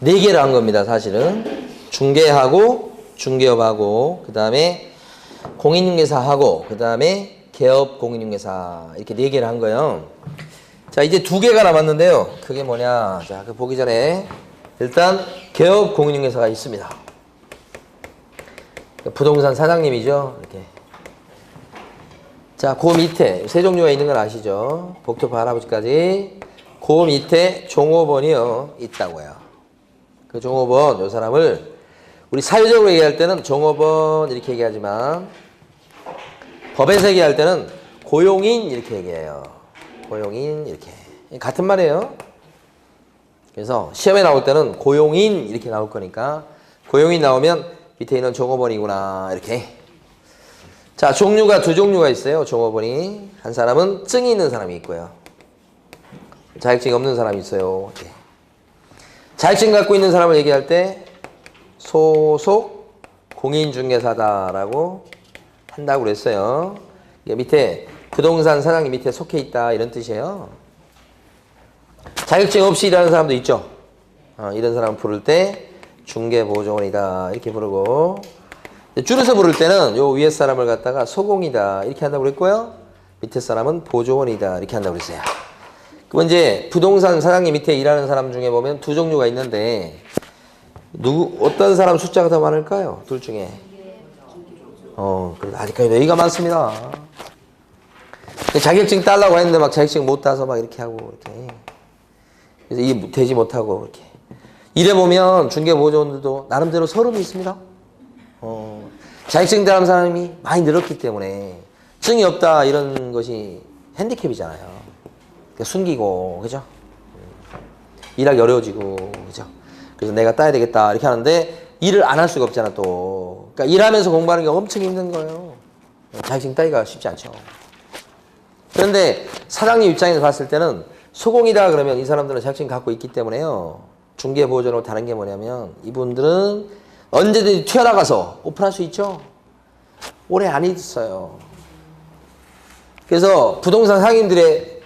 네 개를 한 겁니다, 사실은. 중개하고, 중개업하고, 그 다음에 공인중개사하고, 그 다음에 개업 공인중개사. 이렇게 네 개를 한 거예요. 자, 이제 두 개가 남았는데요. 그게 뭐냐. 자, 그 보기 전에 일단 개업 공인중개사가 있습니다. 부동산 사장님이죠. 이렇게. 자, 그 밑에 세 종류가 있는 건 아시죠? 복토파 할아버지까지. 그 밑에 종업원이요 있다고요. 그 종업원, 요 사람을 우리 사회적으로 얘기할 때는 종업원 이렇게 얘기하지만 법에서 얘기할 때는 고용인 이렇게 얘기해요. 고용인 이렇게. 같은 말이에요. 그래서 시험에 나올 때는 고용인 이렇게 나올 거니까 고용인 나오면 밑에 있는 종업원이구나 이렇게. 자, 종류가 두 종류가 있어요. 종업원이. 한 사람은 증이 있는 사람이 있고요. 자격증이 없는 사람이 있어요. 이렇게. 자격증 갖고 있는 사람을 얘기할 때 소속 공인중개사다라고 한다고 그랬어요. 밑에 부동산 사장님 밑에 속해 있다 이런 뜻이에요. 자격증 없이 일하는 사람도 있죠. 이런 사람 부를 때 중개보조원이다 이렇게 부르고, 줄여서 부를 때는 요 위에 사람을 갖다가 소공이다 이렇게 한다고 그랬고요. 밑에 사람은 보조원이다 이렇게 한다고 그랬어요. 그럼 이제 부동산 사장님 밑에 일하는 사람 중에 보면 두 종류가 있는데 어떤 사람 숫자가 더 많을까요? 둘 중에. 그래도 아직까지 여기가 많습니다. 자격증 따려고 했는데 막 자격증 못 따서 막 이렇게 하고 이렇게. 그래서 이게 되지 못하고 이렇게. 이래 보면 중개보조원들도 나름대로 서름이 있습니다. 자격증 따는 사람이 많이 늘었기 때문에 증이 없다 이런 것이 핸디캡이잖아요. 그러니까 숨기고, 그죠? 일하기 어려워지고, 그죠? 그래서 내가 따야 되겠다 이렇게 하는데 일을 안 할 수가 없잖아 또. 그러니까 일하면서 공부하는 게 엄청 힘든 거예요. 자격증 따기가 쉽지 않죠. 그런데 사장님 입장에서 봤을 때는 소공이다 그러면 이 사람들은 자격증 갖고 있기 때문에요. 중개보조로 다른 게 뭐냐면 이분들은 언제든지 튀어나가서 오픈할 수 있죠. 오래 안 있어요. 그래서 부동산 상인들의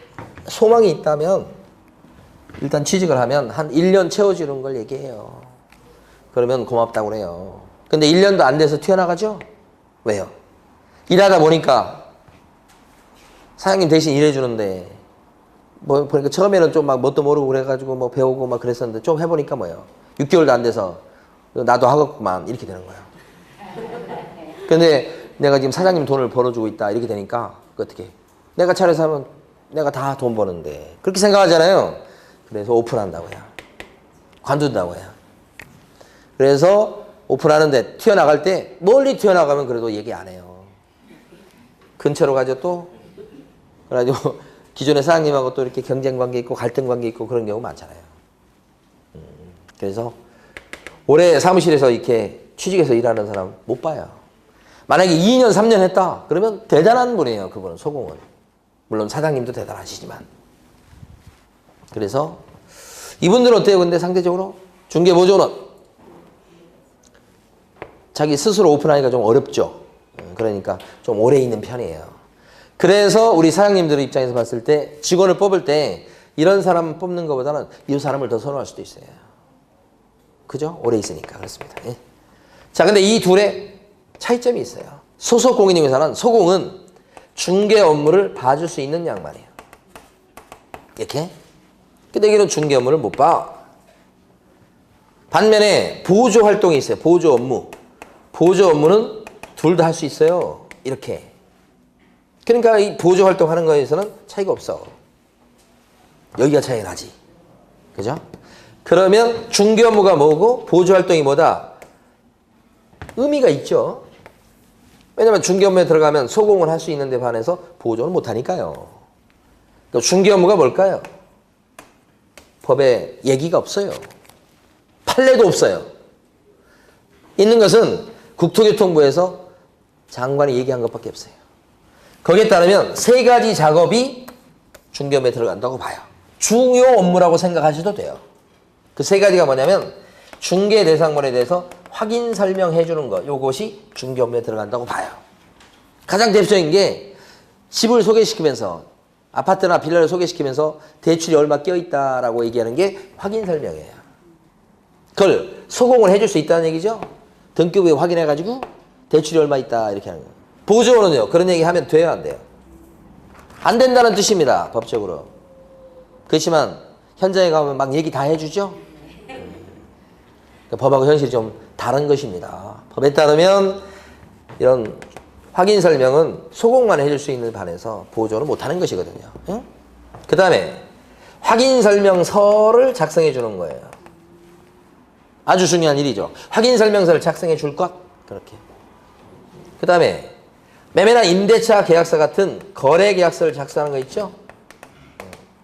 소망이 있다면 일단 취직을 하면 한 1년 채워주는 걸 얘기해요. 그러면 고맙다고 그래요. 근데 1년도 안 돼서 튀어나가죠? 왜요? 일하다 보니까 사장님 대신 일해주는데 뭐 그러니까 처음에는 좀 막 뭣도 모르고 그래가지고 뭐 배우고 막 그랬었는데 좀 해보니까 뭐예요? 6개월도 안 돼서 나도 하겠구만 이렇게 되는 거예요. 근데 내가 지금 사장님 돈을 벌어주고 있다 이렇게 되니까 어떻게? 내가 차려서 하면 내가 다 돈 버는데 그렇게 생각하잖아요. 그래서 오픈한다고요. 관둔다고요. 그래서 오픈하는데 튀어나갈 때 멀리 튀어나가면 그래도 얘기 안 해요. 근처로 가죠 또. 그래가지고 기존의 사장님하고 또 이렇게 경쟁 관계 있고 갈등 관계 있고 그런 경우 많잖아요. 그래서 올해 사무실에서 이렇게 취직해서 일하는 사람 못 봐요. 만약에 2년, 3년 했다 그러면 대단한 분이에요. 그분은 소공은. 물론 사장님도 대단하시지만. 그래서 이분들은 어때요? 근데 상대적으로 중개보조는 자기 스스로 오픈하기가 좀 어렵죠. 그러니까 좀 오래 있는 편이에요. 그래서 우리 사장님들 입장에서 봤을 때 직원을 뽑을 때 이런 사람 뽑는 것보다는 이 사람을 더 선호할 수도 있어요. 그죠? 오래 있으니까 그렇습니다. 예. 자, 근데 이 둘의 차이점이 있어요. 소속 공인중개사는 소공은 중개 업무를 봐줄 수 있는 양반이에요. 이렇게. 근데 여기는 중개 업무를 못 봐. 반면에 보조 활동이 있어요. 보조 업무. 보조 업무는 둘 다 할 수 있어요. 이렇게. 그러니까 이 보조 활동하는 거에서는 차이가 없어. 여기가 차이가 나지. 그죠? 그러면 중개 업무가 뭐고 보조 활동이 뭐다? 의미가 있죠. 왜냐면 중개 업무에 들어가면 소공을 할 수 있는데 반해서 보조는 못 하니까요. 그러니까 중개 업무가 뭘까요? 법에 얘기가 없어요. 판례도 없어요. 있는 것은 국토교통부에서 장관이 얘기한 것밖에 없어요. 거기에 따르면 세 가지 작업이 중개 업무에 들어간다고 봐요. 중요 업무라고 생각하셔도 돼요. 그 세 가지가 뭐냐면 중개 대상물에 대해서 확인 설명해 주는 것, 요것이 중개 업무에 들어간다고 봐요. 가장 대표적인 게 집을 소개시키면서 아파트나 빌라를 소개시키면서 대출이 얼마 껴있다라고 얘기하는 게 확인 설명이에요. 그걸 소공을 해줄 수 있다는 얘기죠. 등기부에 확인해가지고 대출이 얼마 있다 이렇게 하는 거예요. 보조원은요. 그런 얘기 하면 돼요, 안 돼요? 안 된다는 뜻입니다. 법적으로. 그렇지만 현장에 가면 막 얘기 다 해주죠. 법하고 현실이 좀 다른 것입니다. 법에 따르면 이런 확인 설명은 소공만 해줄 수 있는 반에서 보조는 못하는 것이거든요. 응? 그 다음에 확인 설명서를 작성해 주는 거예요. 아주 중요한 일이죠. 확인 설명서를 작성해 줄 것. 그렇게. 그 다음에 매매나 임대차 계약서 같은 거래 계약서를 작성하는 거 있죠?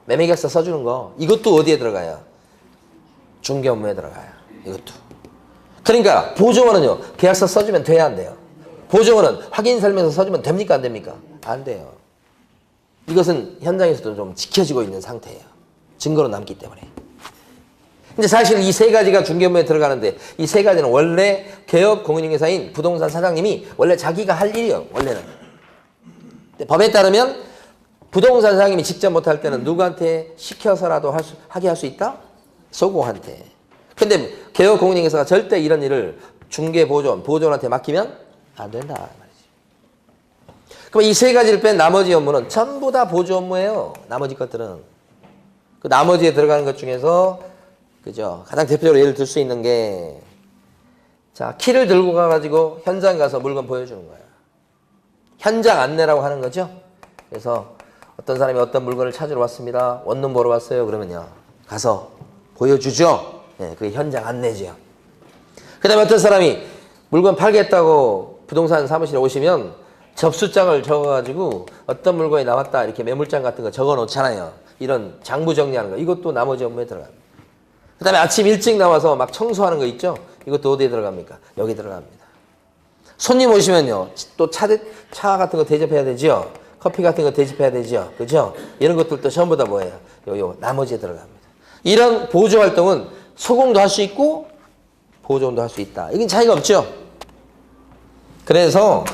매매 계약서 써주는 거. 이것도 어디에 들어가요? 중개 업무에 들어가요. 이것도. 그러니까 보조원은요. 계약서 써주면 돼야 안 돼요? 보조원은 확인 설명서 써주면 됩니까? 안 됩니까? 안 돼요. 이것은 현장에서도 좀 지켜지고 있는 상태예요. 증거로 남기 때문에. 근데 사실 이 세 가지가 중개 업무에 들어가는데 이 세 가지는 원래 개업 공인중개사인 부동산 사장님이 원래 자기가 할 일이에요. 원래는. 근데 법에 따르면 부동산 사장님이 직접 못할 때는 누구한테 시켜서라도 하게 할 수 있다? 소공한테. 근데 개업 공인중개사가 절대 이런 일을 중개 보조원한테 맡기면 안 된다 말이지. 그럼 이 세 가지를 뺀 나머지 업무는 전부 다 보조 업무예요. 나머지 것들은. 그 나머지에 들어가는 것 중에서 그죠? 가장 대표적으로 예를 들 수 있는 게 자, 키를 들고 가가지고 현장 가서 물건 보여주는 거예요. 현장 안내라고 하는 거죠. 그래서 어떤 사람이 어떤 물건을 찾으러 왔습니다. 원룸 보러 왔어요. 그러면요. 가서 보여주죠. 네, 그게 현장 안내죠. 그 다음에 어떤 사람이 물건 팔겠다고 부동산 사무실에 오시면 접수장을 적어가지고 어떤 물건이 나왔다 이렇게 매물장 같은 거 적어 놓잖아요. 이런 장부 정리하는 거. 이것도 나머지 업무에 들어갑니다. 그 다음에 아침 일찍 나와서 막 청소하는 거 있죠? 이것도 어디에 들어갑니까? 여기 들어갑니다. 손님 오시면요. 또 차 같은 거 대접해야 되죠? 커피 같은 거 대접해야 되죠? 그죠? 이런 것들도 전부 다 뭐예요? 요 나머지에 들어갑니다. 이런 보조 활동은 소공도 할 수 있고 보조원도 할 수 있다. 이건 차이가 없죠? 그래서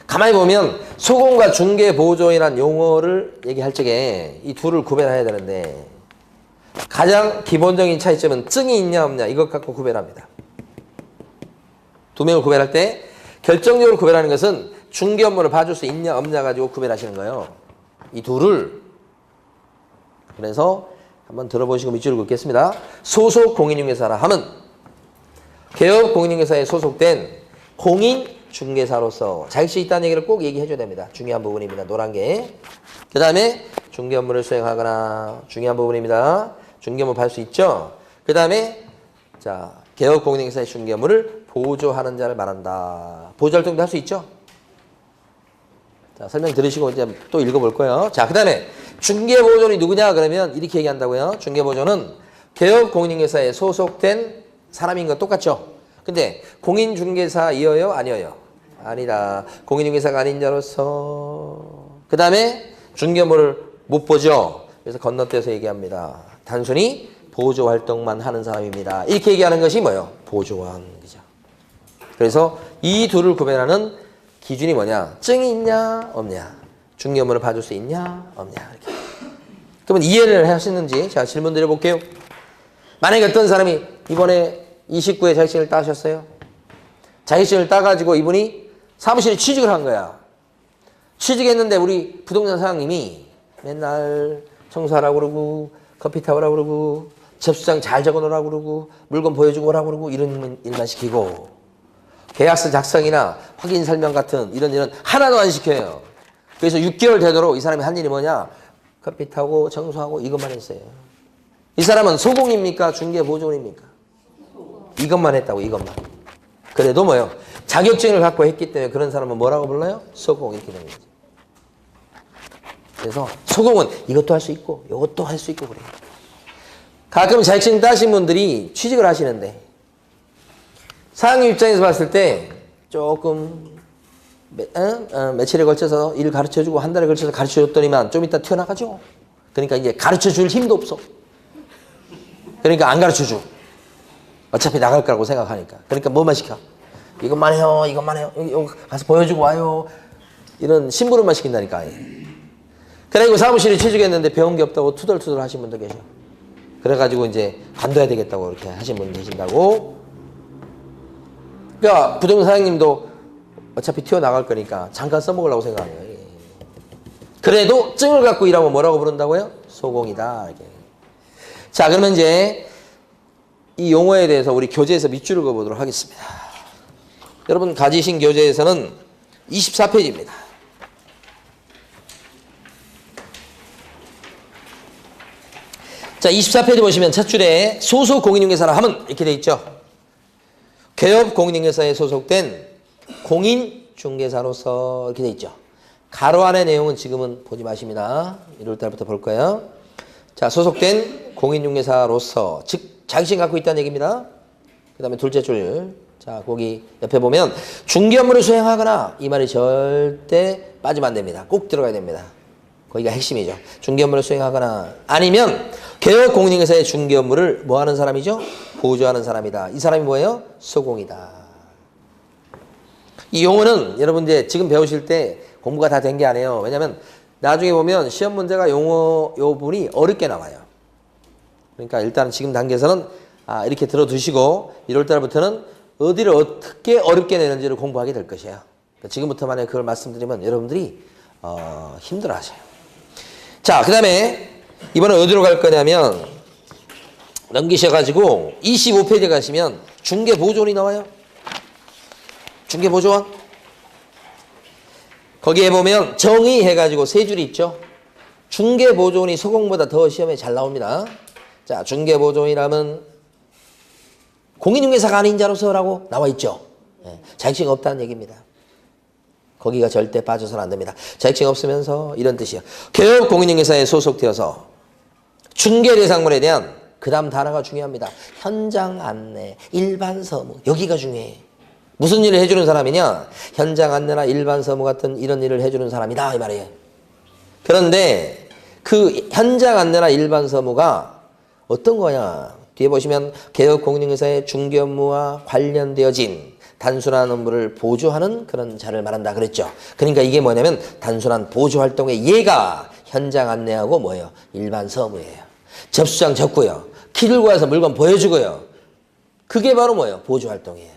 가만히 보면 소공과 중개 보조이라는 용어를 얘기할 적에 이 둘을 구별해야 되는데 가장 기본적인 차이점은 증이 있냐 없냐 이것 갖고 구별합니다. 두 명을 구별할 때 결정적으로 구별하는 것은 중개 업무를 봐줄 수 있냐 없냐 가지고 구별하시는 거예요. 이 둘을. 그래서 한번 들어보시고 밑줄을 긋겠습니다. 소속 공인중개사라 함은 개업 공인중개사에 소속된 공인중개사로서 자격증이 있다는 얘기를 꼭 얘기해줘야 됩니다. 중요한 부분입니다. 노란 게. 그 다음에 중개 업무를 수행하거나 중요한 부분입니다. 중개 업무 할 수 있죠. 그 다음에 자 개업 공인중개사의 중개 업무를 보조하는 자를 말한다. 보조 활동도 할 수 있죠. 자 설명 들으시고 이제 또 읽어볼 거예요. 자 그 다음에 중개 보조는 누구냐 그러면 이렇게 얘기한다고요. 중개 보조는 개업 공인중개사에 소속된 사람인 건 똑같죠. 근데 공인중개사이어요? 아니어요? 아니다. 공인중개사가 아닌 자로서 그 다음에 중개 업무를 못 보죠. 그래서 건너뛰어서 얘기합니다. 단순히 보조 활동만 하는 사람입니다. 이렇게 얘기하는 것이 뭐예요? 보조원. 그죠? 그래서 이 둘을 구별하는 기준이 뭐냐? 증이 있냐? 없냐? 중개 업무를 봐줄 수 있냐? 없냐? 이렇게. 그러면 이해를 하시는지 제가 질문 드려볼게요. 만약에 어떤 사람이 이번에 29회 자격증을 따셨어요. 자격증을 따가지고 이분이 사무실에 취직을 한 거야. 취직했는데 우리 부동산 사장님이 맨날 청소하라고 그러고 커피 타오라고 그러고 접수장 잘 적어놓으라고 그러고 물건 보여주고 오라고 그러고 이런 일만 시키고 계약서 작성이나 확인 설명 같은 이런 일은 하나도 안 시켜요. 그래서 6개월 되도록 이 사람이 한 일이 뭐냐? 커피 타고 청소하고 이것만 했어요. 이 사람은 소공입니까? 중개 보조원입니까? 이것만 했다고 이것만. 그래도 뭐요? 자격증을 갖고 했기 때문에 그런 사람은 뭐라고 불러요? 소공 이렇게 되는 거죠. 그래서 소공은 이것도 할 수 있고 이것도 할 수 있고 그래요. 가끔 자격증 따신 분들이 취직을 하시는데 사장님 입장에서 봤을 때 조금 며칠에 걸쳐서 일 가르쳐주고 한 달에 걸쳐서 가르쳐줬더니만 좀 이따 튀어나가죠. 그러니까 이제 가르쳐줄 힘도 없어. 그러니까 안 가르쳐줘. 어차피 나갈 거라고 생각하니까. 그러니까 뭐만 시켜? 이것만 해요. 이것만 해요. 여기 가서 보여주고 와요. 이런 심부름만 시킨다니까. 그리고 사무실에 취직했는데 배운 게 없다고 투덜투덜 하신 분도 계셔. 그래가지고 이제 관둬야 되겠다고 이렇게 하신 분 계신다고. 그러니까 부동산 사장님도 어차피 튀어나갈 거니까 잠깐 써먹으려고 생각하네요. 예. 그래도 증을 갖고 일하면 뭐라고 부른다고요? 소공이다. 이렇게. 자, 그러면 이제 이 용어에 대해서 우리 교재에서 밑줄을 그어보도록 하겠습니다. 여러분 가지신 교재에서는 24페이지입니다. 자, 24페이지 보시면 첫 줄에 소속 공인중개사라 하면 이렇게 돼 있죠. 개업 공인중개사에 소속된 공인중개사로서 이렇게 돼 있죠. 가로 안의 내용은 지금은 보지 마십니다. 1월달부터 볼 거예요. 자, 소속된 공인중개사로서 즉 자격증 갖고 있다는 얘기입니다. 그 다음에 둘째 줄. 자, 거기 옆에 보면 중개 업무를 수행하거나 이 말이 절대 빠지면 안 됩니다. 꼭 들어가야 됩니다. 거기가 핵심이죠. 중개 업무를 수행하거나 아니면 개업 공인중개사의 중개 업무를 뭐 하는 사람이죠? 보조하는 사람이다. 이 사람이 뭐예요? 소공이다. 이 용어는 여러분 이제 지금 배우실 때 공부가 다 된 게 아니에요. 왜냐면 나중에 보면 시험 문제가 용어 요 부분이 어렵게 나와요. 그러니까 일단 지금 단계에서는 이렇게 들어두시고 1월달부터는 어디를 어떻게 어렵게 내는지를 공부하게 될 것이에요. 그러니까 지금부터 만약에 그걸 말씀드리면 여러분들이 힘들어하셔요. 자, 그 다음에 이번에 어디로 갈 거냐면 넘기셔가지고 25페이지 가시면 중개보조원이 나와요. 중개보조원. 거기에 보면 정의 해가지고 세 줄이 있죠. 중개보조원이 소공보다 더 시험에 잘 나옵니다. 자, 중개보조원이라면 공인중개사가 아닌 자로서라고 나와 있죠. 네, 자격증 없다는 얘기입니다. 거기가 절대 빠져서는 안 됩니다. 자격증 없으면서 이런 뜻이에요. 개업 공인중개사에 소속되어서 중개 대상물에 대한 그 다음 단어가 중요합니다. 현장 안내, 일반 서무 여기가 중요해. 무슨 일을 해주는 사람이냐? 현장 안내나 일반 서무 같은 이런 일을 해주는 사람이다 이 말이에요. 그런데 그 현장 안내나 일반 서무가 어떤 거냐? 뒤에 보시면 개업 공인중개사의 중개 업무와 관련되어진 단순한 업무를 보조하는 그런 자를 말한다 그랬죠. 그러니까 이게 뭐냐면 단순한 보조 활동의 예가 현장 안내하고 뭐예요? 일반 서무예요. 접수장 적고요. 키 들고 와서 물건 보여주고요. 그게 바로 뭐예요? 보조 활동이에요.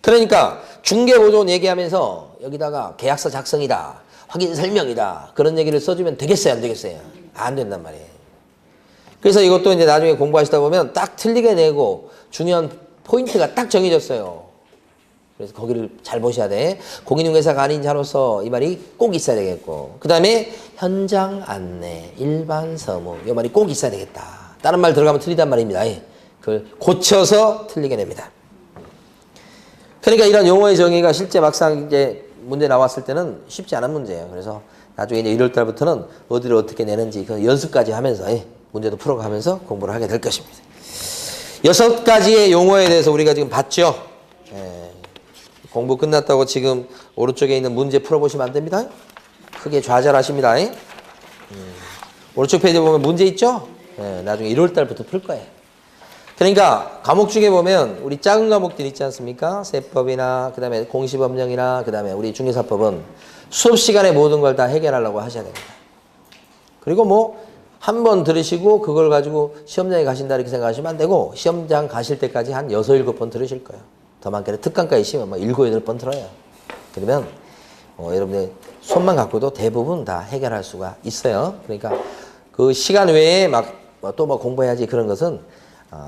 그러니까 중개보조원 얘기하면서 여기다가 계약서 작성이다. 확인 설명이다. 그런 얘기를 써주면 되겠어요? 안 되겠어요? 안 된단 말이에요. 그래서 이것도 이제 나중에 공부하시다 보면 딱 틀리게 내고 중요한 포인트가 딱 정해졌어요. 그래서 거기를 잘 보셔야 돼. 공인중개사가 아닌 자로서 이 말이 꼭 있어야 되겠고 그 다음에 현장 안내, 일반 서무 이 말이 꼭 있어야 되겠다. 다른 말 들어가면 틀리단 말입니다. 그걸 고쳐서 틀리게 냅니다. 그러니까 이런 용어의 정의가 실제 막상 이제 문제 나왔을 때는 쉽지 않은 문제예요. 그래서 나중에 이제 1월달부터는 어디를 어떻게 내는지 그 연습까지 하면서 문제도 풀어가면서 공부를 하게 될 것입니다. 6가지의 용어에 대해서 우리가 지금 봤죠. 공부 끝났다고 지금 오른쪽에 있는 문제 풀어보시면 안 됩니다. 크게 좌절하십니다. 오른쪽 페이지에 보면 문제 있죠? 나중에 1월달부터 풀 거예요. 그러니까 과목 중에 보면 우리 작은 과목들 있지 않습니까? 세법이나 그 다음에 공시법령이나 그 다음에 우리 중개사법은 수업 시간에 모든 걸 다 해결하려고 하셔야 됩니다. 그리고 뭐 한 번 들으시고 그걸 가지고 시험장에 가신다 이렇게 생각하시면 안 되고 시험장 가실 때까지 한 6, 7번 들으실 거예요. 더 많게는 특강까지 시면 뭐 7, 8번 들어요. 그러면 여러분들 손만 갖고도 대부분 다 해결할 수가 있어요. 그러니까 그 시간 외에 막 또 뭐 공부해야지 그런 것은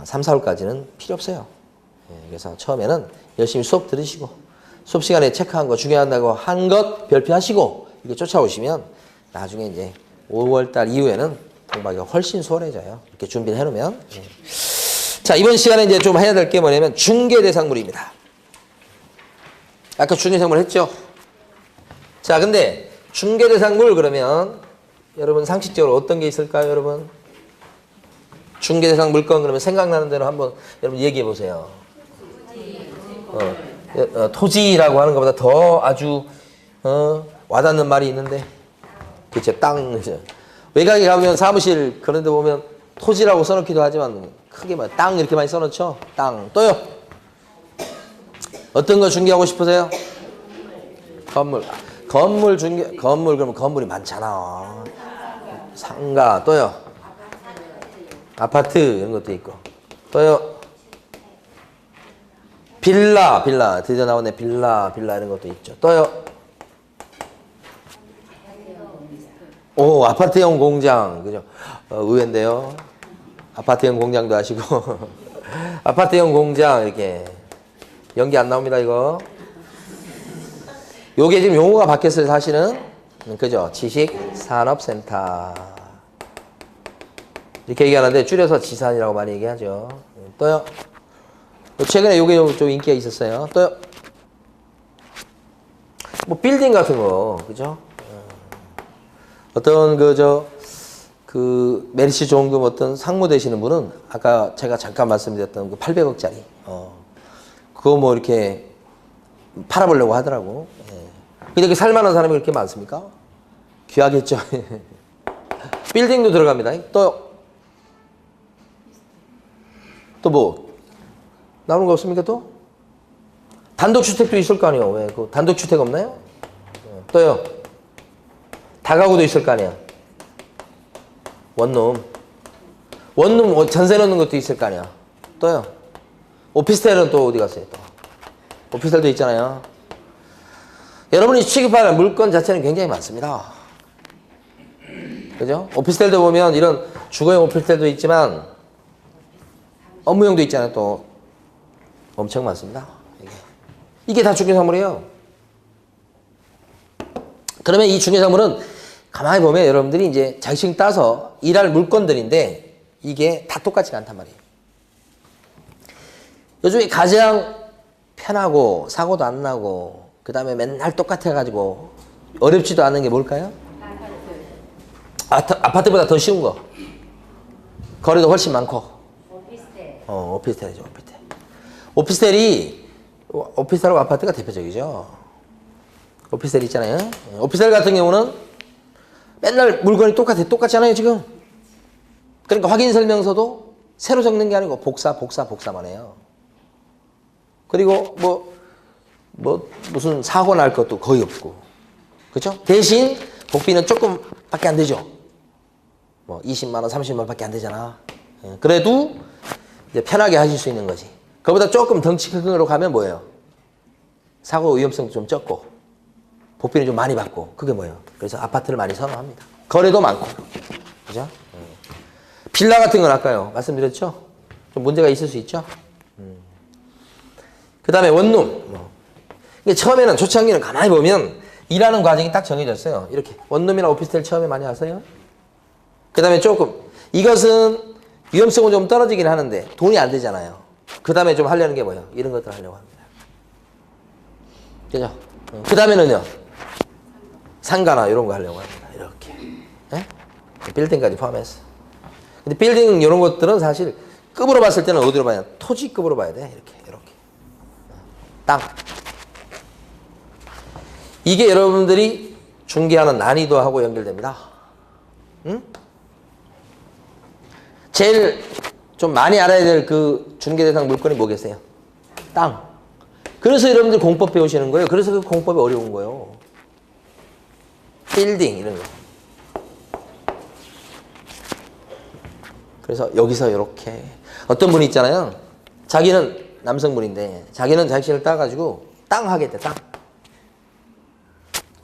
3, 4월까지는 필요 없어요. 그래서 처음에는 열심히 수업 들으시고 수업 시간에 체크한 거 중요하다고 한 것 별표하시고 이렇게 쫓아오시면 나중에 이제 5월달 이후에는 공부하기가 훨씬 수월해져요. 이렇게 준비를 해놓으면. 자, 이번 시간에 이제 좀 해야 될 게 뭐냐면 중개대상물입니다. 아까 중개대상물 했죠? 자, 근데 중개대상물 그러면 여러분 상식적으로 어떤 게 있을까요, 여러분? 중개대상 물건 그러면 생각나는 대로 한번 여러분 얘기해 보세요. 토지라고 하는 것보다 더 아주 와닿는 말이 있는데, 그렇죠? 땅. 그렇죠? 외곽에 가면 사무실 그런 데 보면 토지라고 써놓기도 하지만 크게 말 땅 이렇게 많이 써놓죠. 땅. 또요. 어떤 거 중개하고 싶으세요? 건물. 건물 중개. 건물 그러면 건물이 많잖아. 상가. 또요. 아파트 이런 것도 있고. 또요. 빌라 드디어 나오네. 빌라 이런 것도 있죠. 또요. 오, 아파트형 공장, 그죠? 의외인데요. 아파트형 공장도 하시고 아파트형 공장 이렇게 연기 안 나옵니다 이거. 요게 지금 용어가 바뀌었어요 사실은. 그죠? 지식산업센터 이렇게 얘기하는데 줄여서 지산이라고 많이 얘기하죠. 또요. 최근에 요게 좀 인기가 있었어요. 또요. 뭐 빌딩 같은 거, 그죠? 어떤 그 메리츠 종금 어떤 상무 되시는 분은 아까 제가 잠깐 말씀드렸던 그 800억짜리 그거 뭐 이렇게 팔아보려고 하더라고. 근데 그 살만한 사람이 그렇게 많습니까? 귀하겠죠. 빌딩도 들어갑니다. 또 뭐 나오는 거 없습니까 또? 단독주택도 있을 거 아니에요. 왜 그 단독주택 없나요? 또요. 다가구도 있을 거 아니야. 원룸 전세 넣는 것도 있을 거 아니야. 또요. 오피스텔은 또 어디 갔어요 또? 오피스텔도 있잖아요. 여러분이 취급할 물건 자체는 굉장히 많습니다. 그죠? 오피스텔도 보면 이런 주거용 오피스텔도 있지만 업무용도 있잖아요 또. 엄청 많습니다. 이게 다 중개사물이에요. 그러면 이 중개사물은 가만히 보면 여러분들이 이제 자격증 따서 일할 물건들인데 이게 다 똑같지가 않단 말이에요. 요즘에 가장 편하고 사고도 안 나고 그 다음에 맨날 똑같아가지고 어렵지도 않은 게 뭘까요? 아파트보다 더 쉬운 거. 거리도 훨씬 많고. 오피스텔이죠. 오피스텔하고 아파트가 대표적이죠. 오피스텔 있잖아요. 오피스텔 같은 경우는 맨날 물건이 똑같잖아요 지금. 그러니까 확인 설명서도 새로 적는 게 아니고 복사만 해요. 그리고 무슨 사고 날 것도 거의 없고, 그렇죠? 대신 복비는 조금밖에 안 되죠. 뭐 20만 원, 30만 원밖에 안 되잖아. 그래도 이제 편하게 하실 수 있는 거지. 그보다 조금 덩치 큰 거로 가면 뭐예요? 사고 위험성도 좀 적고 복비는 좀 많이 받고. 그게 뭐예요? 그래서 아파트를 많이 선호합니다. 거래도 많고, 그죠? 빌라 같은 건 아까요 말씀드렸죠? 좀 문제가 있을 수 있죠. 그 다음에 원룸. 근데 처음에는 초창기는 가만히 보면 일하는 과정이 딱 정해졌어요. 이렇게 원룸이나 오피스텔 처음에 많이 하세요. 그 다음에 조금 이것은 위험성은 좀 떨어지긴 하는데 돈이 안 되잖아요. 그 다음에 좀 하려는 게 뭐예요? 이런 것들 하려고 합니다. 그죠? 그 다음에는요, 상가나 이런 거 하려고 합니다. 이렇게. 네? 빌딩까지 포함해서. 근데 빌딩 이런 것들은 사실 급으로 봤을 때는 어디로 봐야 돼? 토지급으로 봐야 돼. 이렇게. 땅. 이게 여러분들이 중개하는 난이도하고 연결됩니다. 응? 제일 좀 많이 알아야 될 그 중개대상 물건이 뭐겠어요? 땅. 그래서 여러분들 공법 배우시는 거예요. 그래서 그 공법이 어려운 거예요. 빌딩 이런 거. 그래서 여기서 이렇게 어떤 분이 있잖아요. 자기는 남성분인데 자기는 자격증을 따가지고 땅 하겠대. 땅.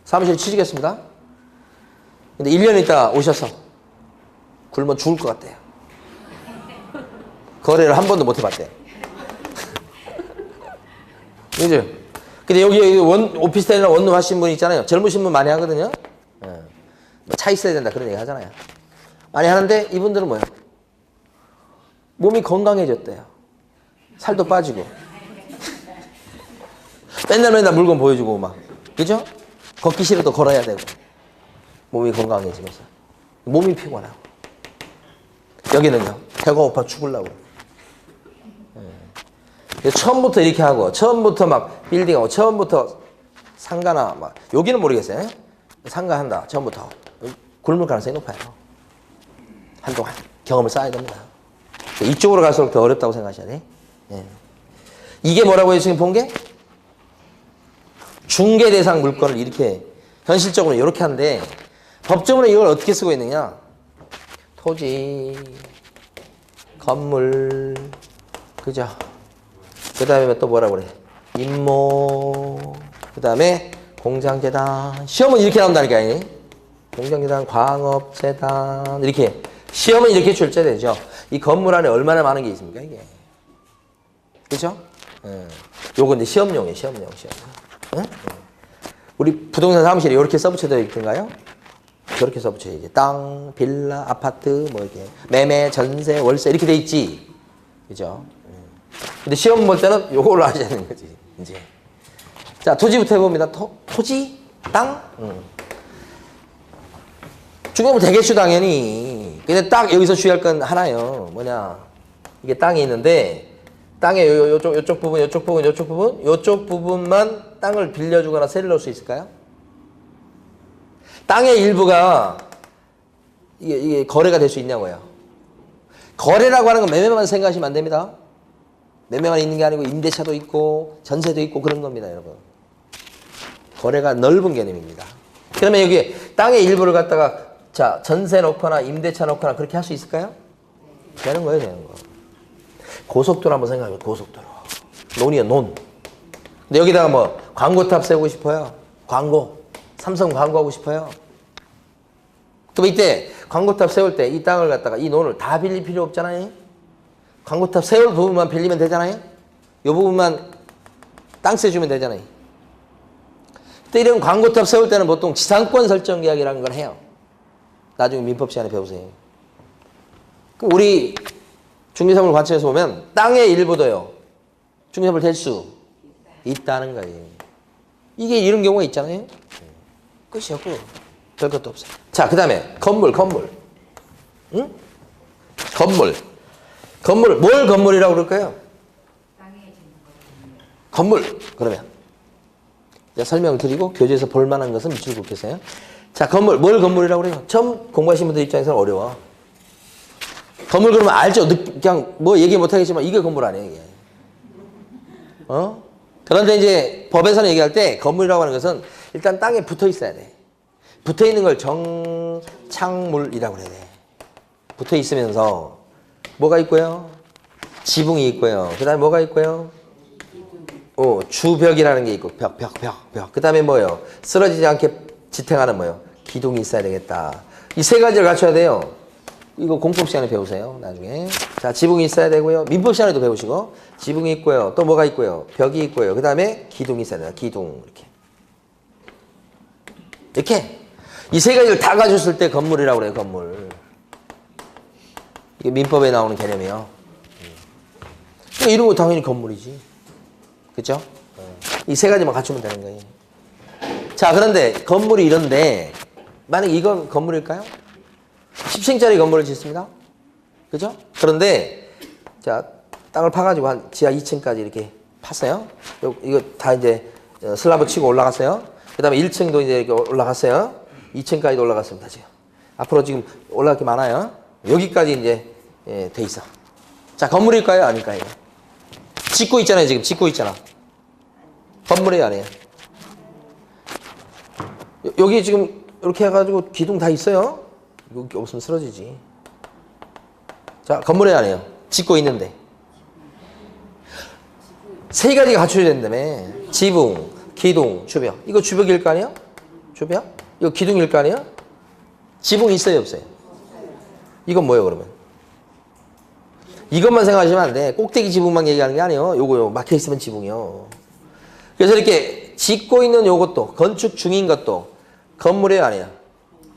사무실 취직했습니다. 근데 1년 있다 오셔서 굶어 죽을 것 같대요. 거래를 한 번도 못 해봤대요. 그죠? 근데 여기 오피스텔이나 원룸 하신 분 있잖아요. 젊으신 분 많이 하거든요. 차 있어야 된다 그런 얘기 하잖아요. 많이 하는데 이분들은 뭐예요? 몸이 건강해졌대요. 살도 빠지고. 맨날 물건 보여주고 막. 그죠? 걷기 싫어도 걸어야 되고. 몸이 건강해지면서. 몸이 피곤하고. 여기는요. 배가 고파 죽으려고. 처음부터 이렇게 하고, 처음부터 막 빌딩하고, 처음부터 상가나 막, 여기는 모르겠어요. 상가 한다, 처음부터. 굶을 가능성이 높아요. 한동안 경험을 쌓아야 됩니다. 이쪽으로 갈수록 더 어렵다고 생각하셔야 돼. 이게 뭐라고요, 지금 본 게? 중개 대상 물건을 이렇게, 현실적으로 이렇게 하는데, 법적으로 이걸 어떻게 쓰고 있느냐? 토지, 건물, 그죠? 그 다음에 또 뭐라 그래? 임모. 그 다음에 공장재단. 시험은 이렇게 나온다니까. 공장재단, 광업재단. 이렇게. 시험은 이렇게 출제되죠. 이 건물 안에 얼마나 많은 게 있습니까, 이게? 그죠? 요건 이제 시험용이에요, 시험용. 응? 우리 부동산 사무실에 이렇게 써붙여져 있던가요? 저렇게 써붙여야지. 땅, 빌라, 아파트, 뭐 이렇게. 매매, 전세, 월세 이렇게 돼 있지. 그죠? 근데 시험 볼 때는 요걸로 하자는 거지, 이제. 자, 토지부터 해봅니다. 토지? 땅? 중요한 되겠죠, 당연히. 근데 딱 여기서 주의할 건 하나요. 뭐냐. 이게 땅이 있는데, 땅의 요쪽 부분, 요쪽 부분, 요쪽 부분, 요쪽 부분만 땅을 빌려주거나 세를 넣을 수 있을까요? 땅의 일부가 이게 거래가 될 수 있냐고요. 거래라고 하는 건 매매만 생각하시면 안 됩니다. 매매만 있는 게 아니고 임대차도 있고 전세도 있고 그런 겁니다, 여러분. 거래가 넓은 개념입니다. 그러면 여기 땅의 일부를 갖다가 자 전세 놓거나 임대차 놓거나 그렇게 할 수 있을까요? 되는 거예요, 되는 거. 고속도로 한번 생각해요. 고속도로. 논이요, 논. 근데 여기다가 뭐 광고탑 세우고 싶어요. 광고. 삼성 광고하고 싶어요. 그럼 이때 광고탑 세울 때 이 땅을 갖다가 이 논을 다 빌릴 필요 없잖아요. 광고탑 세울 부분만 빌리면 되잖아요. 이 부분만 땅세 주면 되잖아요. 근데 이런 광고탑 세울 때는 보통 지상권 설정 계약이라는 걸 해요. 나중에 민법 시간에 배우세요. 그럼 우리 중개사물 관점에서 보면 땅의 일부도요. 중개사물 될 수 있다는 거예요. 이게 이런 경우가 있잖아요. 끝이었고 별것도 없어요. 자, 그 다음에 건물. 응? 건물. 뭘 건물이라고 그럴까요? 건물. 그러면 이제 설명을 드리고 교재에서 볼 만한 것은 밑줄 긋겠어요. 자, 건물. 뭘 건물이라고 그래요? 처음 공부하신 분들 입장에서는 어려워. 건물 그러면 알죠? 그냥 뭐 얘기 못 하겠지만 이게 건물 아니에요, 이게. 그런데 이제 법에서는 얘기할 때 건물이라고 하는 것은 일단 땅에 붙어 있어야 돼. 붙어 있는 걸 정착물이라고 그래야 돼. 붙어 있으면서 뭐가 있고요? 지붕이 있고요. 그 다음에 뭐가 있고요? 주벽이라는 게 있고 벽. 그 다음에 뭐예요? 쓰러지지 않게 지탱하는 뭐예요? 기둥이 있어야 되겠다. 이 세 가지를 갖춰야 돼요. 이거 공법 시간에 배우세요, 나중에. 자, 지붕이 있어야 되고요. 민법 시간에도 배우시고. 지붕이 있고요. 또 뭐가 있고요? 벽이 있고요. 그 다음에 기둥이 있어야 돼요. 기둥. 이렇게. 이 세 가지를 다 가졌을 때 건물이라고 그래요, 건물. 이게 민법에 나오는 개념이에요. 이런 거 당연히 건물이지. 그쵸? 이 세 가지만 갖추면 되는 거예요. 자, 그런데 건물이 이런데, 만약에 이건 건물일까요? 10층짜리 건물을 짓습니다. 그죠? 그런데, 자, 땅을 파가지고 한 지하 2층까지 이렇게 팠어요. 이거 다 이제 슬라브 치고 올라갔어요. 그 다음에 1층도 이제 이렇게 올라갔어요. 2층까지도 올라갔습니다, 지금. 앞으로 지금 올라갈 게 많아요. 여기까지 이제, 돼 있어. 자, 건물일까요? 아닐까요? 짓고 있잖아요, 지금. 짓고 있잖아. 건물이에요, 아니에요? 여기 지금 이렇게 해가지고 기둥 다 있어요. 여기 없으면 쓰러지지. 자, 건물이에요, 아니에요? 짓고 있는데. 세 가지가 갖춰야 된다며. 지붕, 기둥, 주벽. 이거 주벽일 거 아니에요? 주벽? 이거 기둥일 거 아니에요? 지붕이 있어요, 없어요? 이건 뭐예요, 그러면? 이것만 생각하시면 안 돼. 꼭대기 지붕만 얘기하는 게 아니에요. 요거요. 막혀있으면 지붕이요. 그래서 이렇게 짓고 있는 요것도, 건축 중인 것도 건물이에요, 아니에요?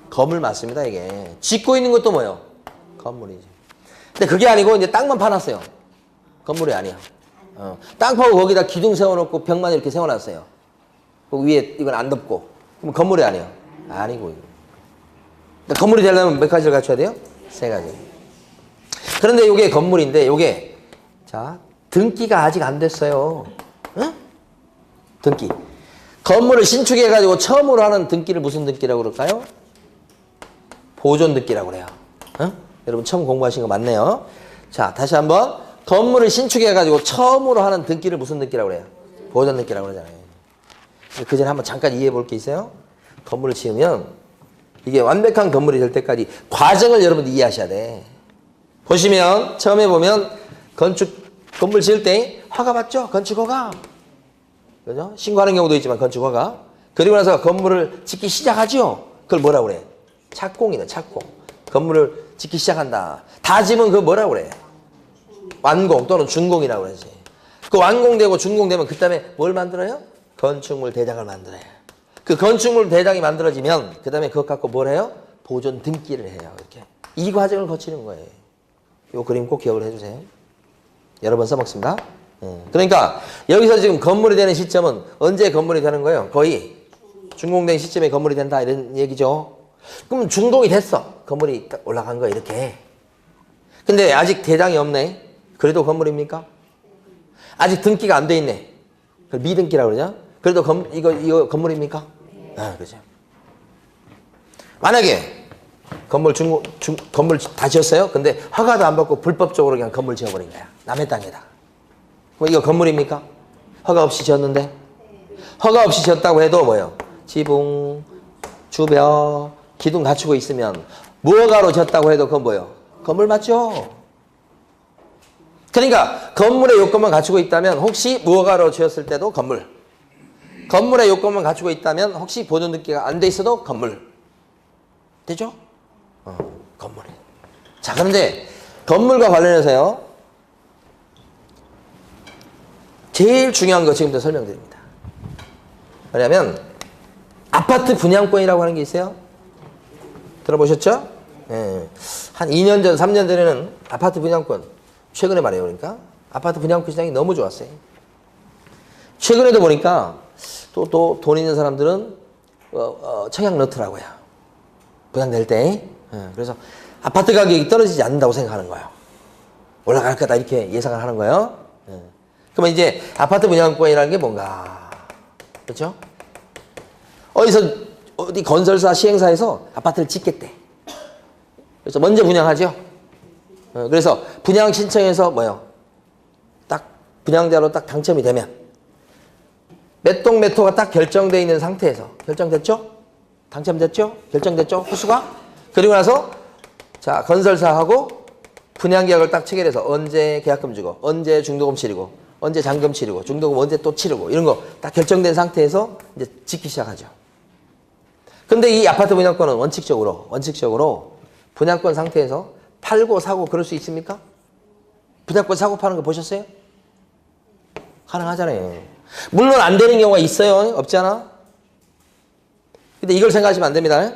건물 맞습니다, 이게. 짓고 있는 것도 뭐예요? 건물이지. 근데 그게 아니고 이제 땅만 파놨어요. 건물이 아니야. 땅 파고 거기다 기둥 세워놓고 벽만 이렇게 세워놨어요. 그 위에 이건 안 덮고. 그럼 건물이 아니에요? 아니고. 그러니까 건물이 되려면 몇 가지를 갖춰야 돼요? 세 가지. 그런데 이게 건물인데 이게 자 등기가 아직 안 됐어요. 응? 등기. 건물을 신축해가지고 처음으로 하는 등기를 무슨 등기라고 그럴까요? 보존 등기라고 그래요. 응? 여러분 처음 공부하신 거 맞네요. 자, 다시 한번. 건물을 신축해가지고 처음으로 하는 등기를 무슨 등기라고 그래요? 보존 등기라고 그러잖아요. 그 전에 한번 잠깐 이해해 볼 게 있어요. 건물을 지으면 이게 완벽한 건물이 될 때까지 과정을 여러분들 이해하셔야 돼. 보시면 처음에 보면 건축 건물 지을 때 허가 받죠? 건축허가. 그죠? 신고하는 경우도 있지만 건축허가. 그리고 나서 건물을 짓기 시작하죠? 그걸 뭐라고 그래? 착공이네, 착공. 건물을 짓기 시작한다. 다 지면 그거 뭐라고 그래? 완공 또는 준공이라고 그러지. 그 완공되고 준공되면 그 다음에 뭘 만들어요? 건축물 대장을 만들어요. 그 건축물 대장이 만들어지면 그 다음에 그것 갖고 뭘 해요? 보존 등기를 해요. 이렇게. 이 과정을 거치는 거예요. 이 그림 꼭 기억을 해주세요. 여러 번 써먹습니다. 그러니까 여기서 지금 건물이 되는 시점은 언제 건물이 되는 거예요? 거의 준공된 시점에 건물이 된다 이런 얘기죠. 그럼 준공이 됐어. 건물이 딱 올라간 거야 이렇게. 근데 아직 대장이 없네. 그래도 건물입니까? 아직 등기가 안 돼 있네. 그걸 미등기라고 그러죠. 그래도 이거 건물입니까? 아, 그죠. 만약에 건물 건물 다 지었어요. 근데 허가도 안 받고 불법적으로 그냥 건물 지어버린 거야. 남의 땅에다. 그럼 이거 건물입니까? 허가 없이 지었는데? 허가 없이 지었다고 해도 뭐예요? 지붕, 주벽, 기둥 갖추고 있으면 무허가로 지었다고 해도 그건 뭐예요? 건물 맞죠? 그러니까 건물의 요건만 갖추고 있다면 혹시 무허가로 지었을 때도 건물. 건물의 요건만 갖추고 있다면 혹시 보존 등기가 안 돼 있어도 건물. 되죠? 건물. 자, 그런데 건물과 관련해서요. 제일 중요한 거 지금부터 설명드립니다. 왜냐하면 아파트 분양권이라고 하는 게 있어요. 들어보셨죠? 예. 한 2년 전, 3년 전에는 아파트 분양권, 최근에 말해요. 그러니까 아파트 분양권 시장이 너무 좋았어요. 최근에도 보니까 또 돈 있는 사람들은 청약 넣더라고요. 분양될 때. 그래서 아파트 가격이 떨어지지 않는다고 생각하는 거예요. 올라갈 거다 이렇게 예상을 하는 거예요. 그러면 이제 아파트 분양권이라는 게 뭔가, 그렇죠? 어디 건설사 시행사에서 아파트를 짓겠대. 그래서 먼저 분양하죠. 그래서 분양 신청해서 딱 분양자로 딱 당첨이 되면 몇 동 몇 호가 딱 결정되어 있는 상태에서 결정됐죠? 당첨됐죠? 결정됐죠? 호수가? 그리고 나서 자 건설사하고 분양계약을 딱 체결해서 언제 계약금 주고 언제 중도금 치르고 언제 잔금 치르고 중도금 언제 또 치르고 이런 거 딱 결정된 상태에서 이제 짓기 시작하죠. 근데 이 아파트 분양권은 원칙적으로 분양권 상태에서 팔고 사고 그럴 수 있습니까? 분양권 사고 파는 거 보셨어요? 가능하잖아요. 물론 안 되는 경우가 있어요. 없잖아. 근데 이걸 생각하시면 안 됩니다.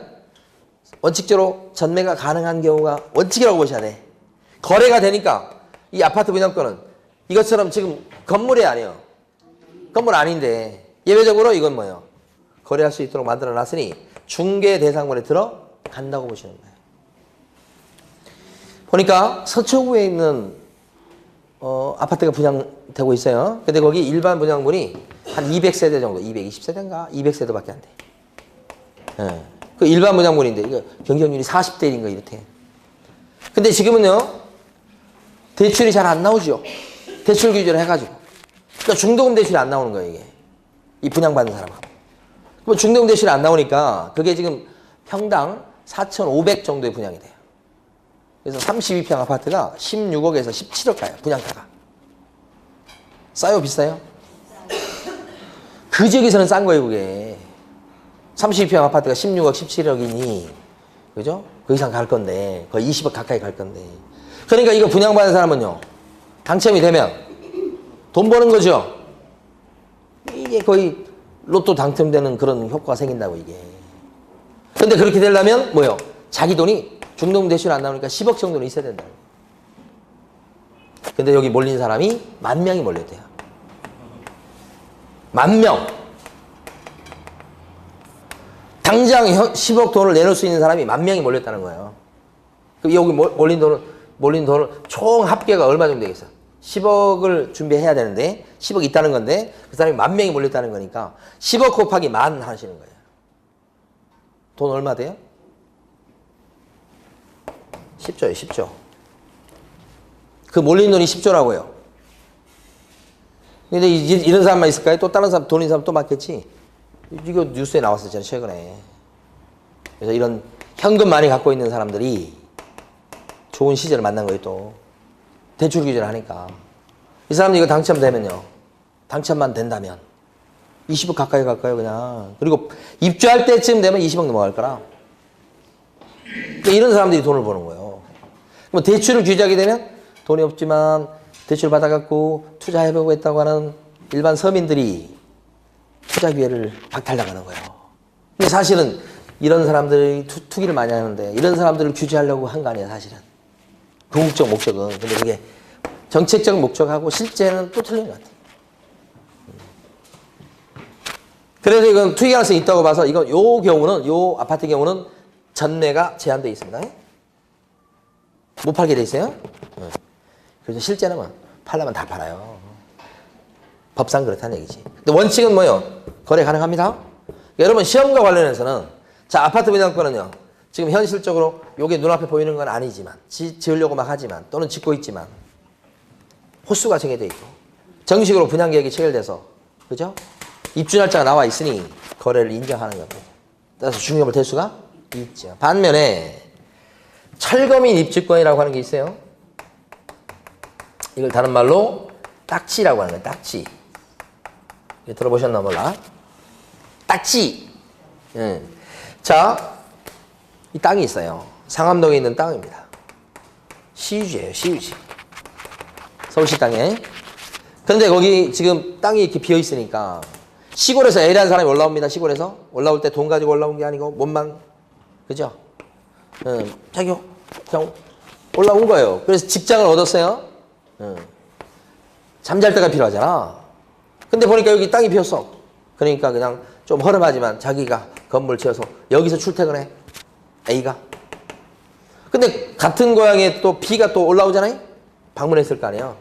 원칙적으로 전매가 가능한 경우가 원칙이라고 보셔야 돼. 거래가 되니까 이 아파트 분양권은 이것처럼 지금 건물이 아니에요. 건물 아닌데 예외적으로 이건 뭐예요? 거래할 수 있도록 만들어 놨으니 중개 대상물에 들어간다고 보시는 거예요. 보니까 서초구에 있는 아파트가 분양되고 있어요. 근데 거기 일반 분양분이 한 200세대 정도, 220세대인가? 200세대밖에 안 돼. 예. 그 일반 분양분인데 이거 경쟁률이 40대1인가 이렇대. 근데 지금은요. 대출이 잘 안 나오죠. 대출 규제를 해가지고. 그러니까 중도금 대출이 안 나오는 거예요, 이게. 이 분양받는 사람하고. 그럼 중도금 대출이 안 나오니까 그게 지금 평당 4,500 정도의 분양이 돼요. 그래서 32평 아파트가 16억에서 17억 가요, 분양가가. 싸요, 비싸요? 그 지역에서는 싼 거예요, 그게. 32평 아파트가 16억, 17억이니, 그죠? 그 이상 갈 건데, 거의 20억 가까이 갈 건데. 그러니까 이거 분양받는 사람은요, 당첨이 되면 돈 버는 거죠? 이게 거의 로또 당첨되는 그런 효과가 생긴다고, 이게. 근데 그렇게 되려면 뭐요? 자기 돈이 중도금 대출 안 나오니까 10억 정도는 있어야 된다. 근데 여기 몰린 사람이 10,000명이 몰렸대요. 10,000명. 당장 10억 돈을 내놓을 수 있는 사람이 10,000명이 몰렸다는 거예요. 그럼 여기 몰린 돈을 총 합계가 얼마 정도 되겠어? 10억을 준비해야 되는데 10억 있다는 건데 그 사람이 10,000명이 몰렸다는 거니까 10억 곱하기 10,000 하시는 거예요. 돈 얼마 돼요? 10조예요, 10조. 그 몰린 돈이 10조라고요. 근데 이런 사람만 있을까요? 또 다른 사람, 돈 있는 사람 또 맞겠지? 이거 뉴스에 나왔었잖아요, 최근에. 그래서 이런 현금 많이 갖고 있는 사람들이 좋은 시절을 만난 거예요, 또. 대출 규제를 하니까. 이 사람이 이거 당첨되면요. 당첨만 된다면 20억 가까이 갈까요, 그냥. 그리고 입주할 때쯤 되면 20억 넘어갈 거라. 그러니까 이런 사람들이 돈을 버는 거예요. 그럼 대출을 규제하게 되면 돈이 없지만 대출 받아갖고 투자해보고 했다고 하는 일반 서민들이 투자 기회를 박탈당하는 거예요. 근데 사실은 이런 사람들이 투기를 많이 하는데 이런 사람들을 규제하려고 한 거 아니에요, 사실은. 궁극적 목적은. 근데 그게 정책적 목적하고 실제는 또 틀린 것 같아요. 그래서 이건 투기 가능성이 있다고 봐서 이건 요 경우는, 요 아파트 경우는 전매가 제한되어 있습니다. 못 팔게 돼 있어요. 그래서 실제는 뭐 팔려면 다 팔아요. 법상 그렇다는 얘기지. 근데 원칙은 뭐예요? 거래 가능합니다. 여러분 시험과 관련해서는 자 아파트 분양권은요. 지금 현실적으로 요게 눈앞에 보이는 건 아니지만 지으려고 막 하지만 또는 짓고 있지만 호수가 정해져 있고 정식으로 분양계획이 체결돼서 그죠? 입주 날짜가 나와 있으니 거래를 인정하는 겁니다. 따라서 중요함을 댈 수가 있죠. 반면에 철거민 입주권이라고 하는 게 있어요. 이걸 다른 말로 딱지라고 하는 거예요. 딱지. 들어보셨나 몰라. 딱지. 자, 이 땅이 있어요. 상암동에 있는 땅입니다. 시유지예요. 시유지. 서울시 땅에. 그런데 거기 지금 땅이 이렇게 비어 있으니까 시골에서 A라는 사람이 올라옵니다. 시골에서. 올라올 때 돈 가지고 올라온 게 아니고 몸만. 그죠? 자기 그냥 올라온 거예요. 그래서 직장을 얻었어요. 잠잘 데가 필요하잖아. 근데 보니까 여기 땅이 비었어. 그러니까 그냥 좀 허름하지만 자기가 건물 지어서 여기서 출퇴근해. A가. 근데 같은 고향에 또 B가 또 올라오잖아요. 방문했을 거 아니에요.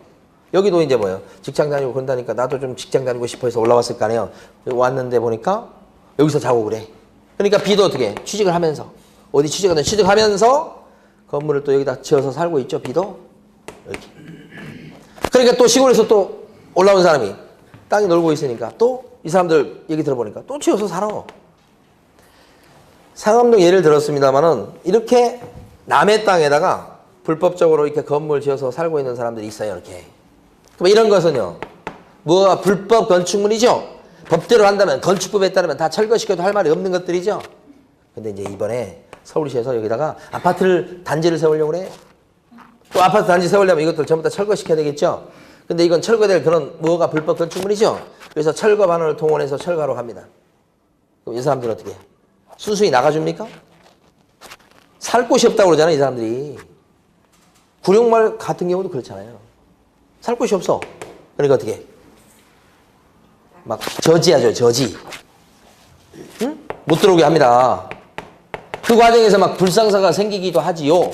여기도 이제 뭐예요. 직장 다니고 그런다니까 나도 좀 직장 다니고 싶어 해서 올라왔을 거 아니에요. 왔는데 보니까 여기서 자고 그래. 그러니까 B도 어떻게 해? 취직을 하면서 어디 취직하든 취직하면서 건물을 또 여기다 지어서 살고 있죠. B도. 이렇게. 그러니까 또 시골에서 또 올라온 사람이 땅이 놀고 있으니까 또 이 사람들 얘기 들어보니까 또 지어서 살아. 상암동 예를 들었습니다만은 이렇게 남의 땅에다가 불법적으로 이렇게 건물 지어서 살고 있는 사람들이 있어요. 이렇게. 그럼 이런 것은요. 뭐가 불법 건축물이죠. 법대로 한다면 건축법에 따르면 다 철거시켜도 할 말이 없는 것들이죠. 근데 이제 이번에 서울시에서 여기다가 아파트를 단지를 세우려고 그래. 또 아파트 단지 세우려면 이것들 전부 다 철거시켜야 되겠죠. 근데 이건 철거될 그런 뭐가 불법 건축물이죠. 그래서 철거반을 동원해서 철거하러 갑니다. 그럼 이 사람들은 어떻게 해요? 순순히 나가줍니까? 살 곳이 없다고 그러잖아요. 이 사람들이. 구룡마을 같은 경우도 그렇잖아요. 살 곳이 없어. 그러니까 어떻게 해? 막 저지하죠. 저지. 응? 못 들어오게 합니다. 그 과정에서 막 불상사가 생기기도 하지요.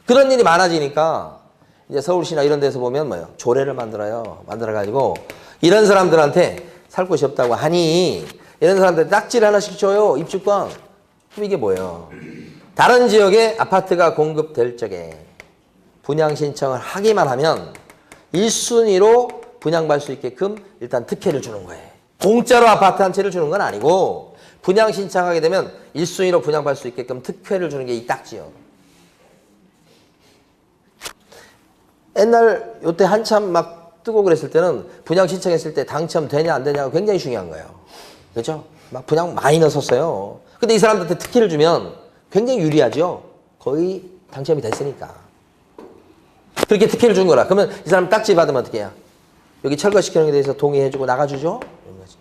그런 일이 많아지니까 이제 서울시나 이런 데서 보면 뭐예요? 조례를 만들어요. 만들어가지고 이런 사람들한테 살 곳이 없다고 하니 이런 사람들 딱지를 하나씩 줘요. 입주권. 그럼 이게 뭐예요? 다른 지역에 아파트가 공급될 적에 분양 신청을 하기만 하면 1순위로 분양받을 수 있게끔 일단 특혜를 주는 거예요. 공짜로 아파트 한 채를 주는 건 아니고 분양 신청하게 되면 1순위로 분양받을 수 있게끔 특혜를 주는 게 이 딱지요. 옛날 요때 한참 막 뜨고 그랬을 때는 분양 신청했을 때 당첨되냐 안 되냐가 굉장히 중요한 거예요. 그렇죠? 막 분양 많이 넣었어요. 근데 이 사람들한테 특혜를 주면 굉장히 유리하죠. 거의 당첨이 됐으니까. 그렇게 특혜를 준 거라. 그러면 이 사람 딱지 받으면 어떻게 해요? 여기 철거시키는 데 대해서 동의해주고 나가주죠? 이런 거지.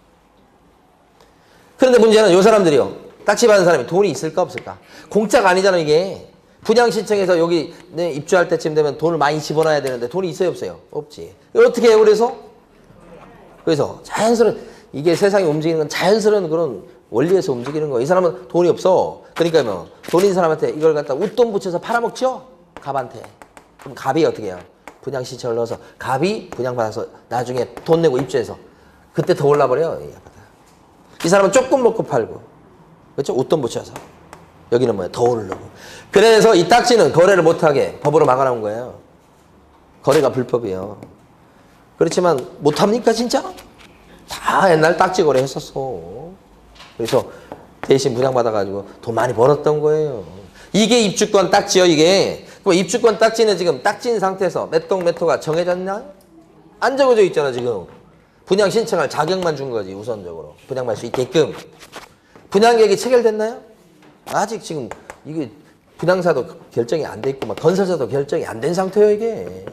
그런데 문제는 이 사람들이요. 딱지 받은 사람이 돈이 있을까 없을까? 공짜가 아니잖아요, 이게. 분양 신청해서 여기 입주할 때쯤 되면 돈을 많이 집어넣어야 되는데 돈이 있어요, 없어요? 없지. 어떻게 해요, 그래서 자연스러운, 이게 세상이 움직이는 건 자연스러운 그런 원리에서 움직이는 거예요. 이 사람은 돈이 없어. 그러니까 뭐, 돈 있는 사람한테 이걸 갖다 웃돈 붙여서 팔아먹죠? 갑한테. 그럼 갑이 어떻게 해요? 분양 신청을 넣어서 갑이 분양받아서 나중에 돈 내고 입주해서 그때 더 올라버려요. 이 사람은 조금 먹고 팔고. 그렇죠? 웃돈 붙여서. 여기는 뭐예요? 더 오르려고. 그래서 이 딱지는 거래를 못하게 법으로 막아놓은 거예요. 거래가 불법이에요. 그렇지만 못합니까 진짜? 다 옛날 딱지 거래 했었어. 그래서 대신 분양받아가지고 돈 많이 벌었던 거예요. 이게 입주권 딱지요, 이게. 그럼 입주권 딱지는 지금 딱지인 상태에서 몇 동 몇 호가 정해졌나? 안 적어져 있잖아 지금. 분양 신청할 자격만 준 거지 우선적으로. 분양받을 수 있게끔. 분양계획이 체결됐나요? 아직 지금 이게 분양사도 결정이 안 돼 있고 막 건설사도 결정이 안 된 상태예요 이게.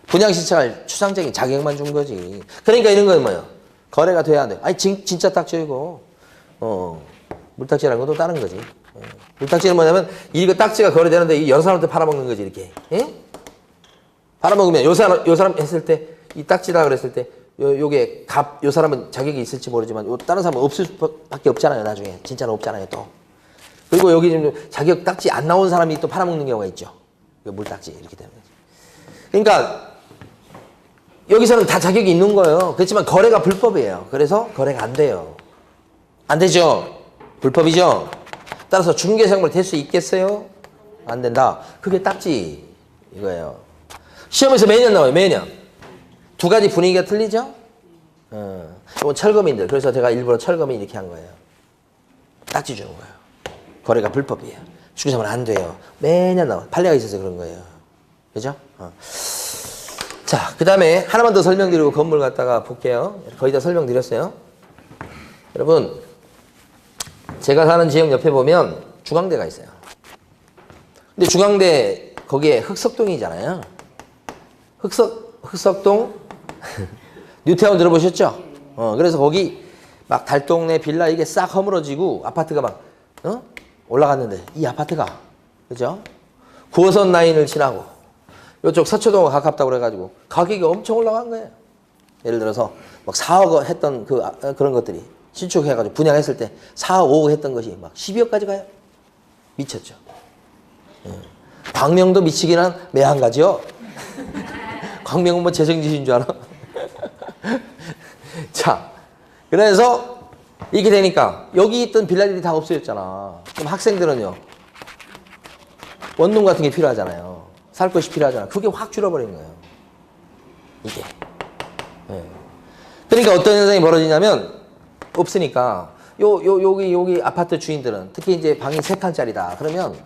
분양 신청할 추상적인 자격만 준 거지. 그러니까 이런 건 뭐예요? 거래가 돼야 안 돼. 아니 진짜 딱지요 이거. 물딱지라는 것도 다른 거지. 물딱지는 뭐냐면 이거 딱지가 거래되는데 이 여러 사람한테 팔아먹는 거지 이렇게. 예? 팔아먹으면 요 사람 했을 때 이 딱지다 그랬을 때 요게 요 사람은 자격이 있을지 모르지만 요 다른 사람은 없을 수밖에 없잖아요 나중에. 진짜는 없잖아요 또. 그리고 여기 지금 자격 딱지 안 나온 사람이 또 팔아먹는 경우가 있죠. 물딱지 이렇게 되는 거지. 그러니까 여기서는 다 자격이 있는 거예요. 그렇지만 거래가 불법이에요. 그래서 거래가 안 돼요. 안 되죠. 불법이죠. 따라서 중개사무를 될 수 있겠어요? 안 된다. 그게 딱지 이거예요. 시험에서 매년 나와요. 매년. 두 가지 분위기가 틀리죠? 이건 철거민들. 그래서 제가 일부러 철거민 이렇게 한 거예요. 딱지 주는 거예요. 거래가 불법이에요. 중개사무는 안 돼요. 매년 나와요. 판례가 있어서 그런 거예요. 그죠? 자, 그 다음에 하나만 더 설명드리고 건물 갖다가 볼게요. 거의 다 설명드렸어요. 여러분, 제가 사는 지역 옆에 보면 중앙대가 있어요. 근데 중앙대 거기에 흑석동이잖아요. 흑석동 뉴타운 들어보셨죠? 그래서 거기 막 달동네 빌라 이게 싹 허물어지고 아파트가 막 올라갔는데 이 아파트가 그죠? 9호선 라인을 지나고 이쪽 서초동과 가깝다고 그래가지고 가격이 엄청 올라간 거예요. 예를 들어서 막 4억 했던 그런 것들이 신축해가지고 분양했을 때 4억, 5억 했던 것이 막 12억까지 가요. 미쳤죠. 광명도 미치긴 한 매한가지요. 광명은 뭐 재정지신 줄 알아? 자, 그래서 이렇게 되니까 여기 있던 빌라들이 다 없어졌잖아. 그럼 학생들은요. 원룸 같은 게 필요하잖아요. 살 곳이 필요하잖아. 그게 확 줄어버린 거예요. 이게. 그러니까 어떤 현상이 벌어지냐면 없으니까 여기 아파트 주인들은 특히 이제 방이 3칸짜리다. 그러면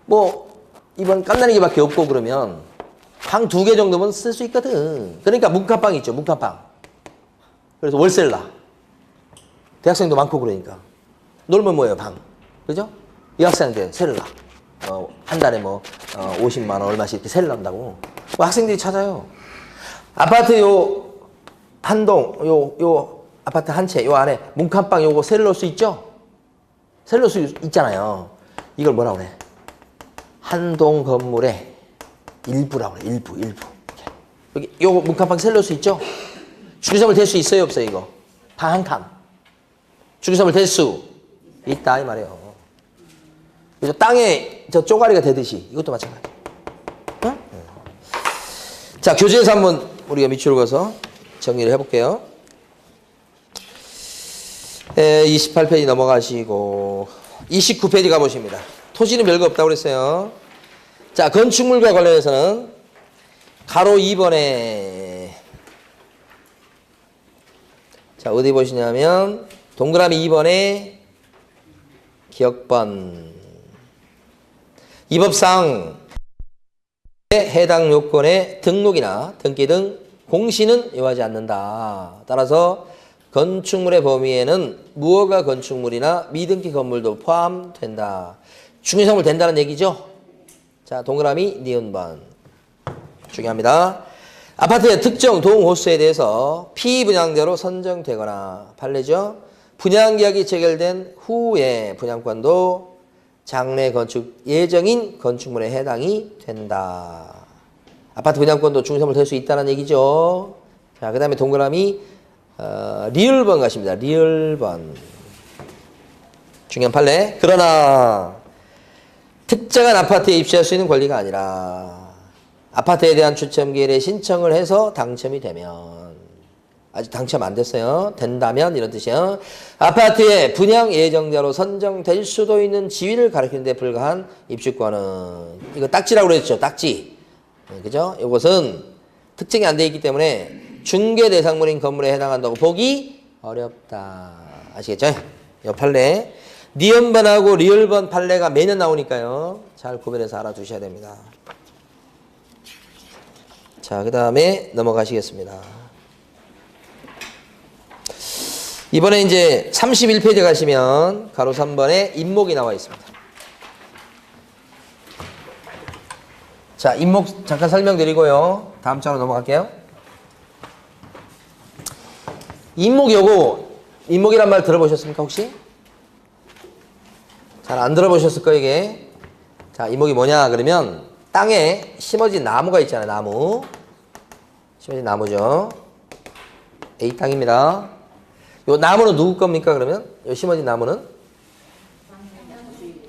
뭐 이번 깐나리기밖에 없고 그러면 방 2개 정도면 쓸 수 있거든. 그러니까 문칸방 있죠. 문칸방. 그래서 월셀라. 대학생도 많고 그러니까. 놀면 뭐예요? 방. 그죠? 여학생한테 셀라. 한 달에 뭐 50만 원 얼마씩 이렇게 셀 난다고. 뭐 학생들이 찾아요. 아파트 한 동, 아파트 한 채, 요 안에 문칸방 요거 셀 넣을 수 있죠? 셀 넣을 수 있잖아요. 이걸 뭐라고 그래? 한 동 건물에 일부라고 그래. 일부. 여기 요거 문칸방 셀 넣을 수 있죠? 주기선물 될 수 있어요? 없어요? 이거? 방 한 칸. 주기선물 될 수 있다 이 말이에요. 그래서 땅에 저 쪼가리가 되듯이 이것도 마찬가지. 응? 자, 교재에서 한번 우리가 밑으로 가서 정리를 해볼게요. 28페이지 넘어가시고 29페이지 가보십니다. 토지는 별거 없다고 그랬어요. 자, 건축물과 관련해서는 가로 2번에 자, 어디 보시냐면 동그라미 2번에 기억번 이 법상 해당 요건의 등록이나 등기 등 공시는 요하지 않는다. 따라서 건축물의 범위에는 무허가 건축물이나 미등기 건물도 포함된다. 중개사물 된다는 얘기죠. 자, 동그라미 니은번 중요합니다. 아파트의 특정 동호수에 대해서 피분양대로 선정되거나 판례죠. 분양계약이 체결된 후에 분양권도 장래 건축 예정인 건축물에 해당이 된다. 아파트 분양권도 중개사물 될 수 있다는 얘기죠. 자, 그 다음에 동그라미 리을번 가십니다. 리을번 중요한 판례. 그러나 특정한 아파트에 입주할 수 있는 권리가 아니라 아파트에 대한 추첨기일에 신청을 해서 당첨이 되면 아직 당첨 안 됐어요. 된다면 이런 뜻이에요. 아파트에 분양 예정자로 선정될 수도 있는 지위를 가리키는 데 불과한 입주권은 이거 딱지라고 그랬죠. 딱지. 그죠? 이것은 특징이 안 돼 있기 때문에 중개 대상물인 건물에 해당한다고 보기 어렵다. 아시겠죠? 이 판례. 니은번하고 리을번 판례가 매년 나오니까요. 잘 구별해서 알아두셔야 됩니다. 자, 그 다음에 넘어가시겠습니다. 이번에 이제 31페이지 가시면 가로 3번에 인목이 나와 있습니다. 자, 인목 잠깐 설명드리고요. 다음 장으로 넘어갈게요. 인목 요거, 인목이란 말 들어보셨습니까, 혹시? 잘 안 들어보셨을 거예요, 이게. 자, 인목이 뭐냐, 그러면 땅에 심어진 나무가 있잖아요, 나무. 심어진 나무죠. A 땅입니다. 요 나무는 누구 겁니까, 그러면? 요 심어진 나무는?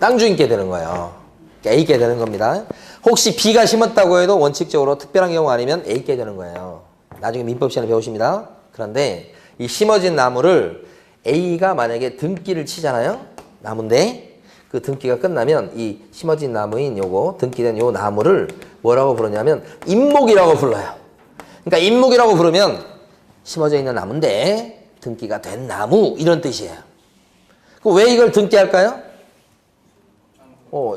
땅 주인께 되는 거예요. A께 되는 겁니다. 혹시 B가 심었다고 해도 원칙적으로 특별한 경우 아니면 A께 되는 거예요. 나중에 민법 시간에 배우십니다. 그런데 이 심어진 나무를 A가 만약에 등기를 치잖아요. 나무인데 그 등기가 끝나면 이 심어진 나무인 요거 등기된 요 나무를 뭐라고 부르냐면 인목이라고 불러요. 그러니까 인목이라고 부르면 심어져 있는 나무인데 등기가 된 나무 이런 뜻이에요. 왜 이걸 등기할까요?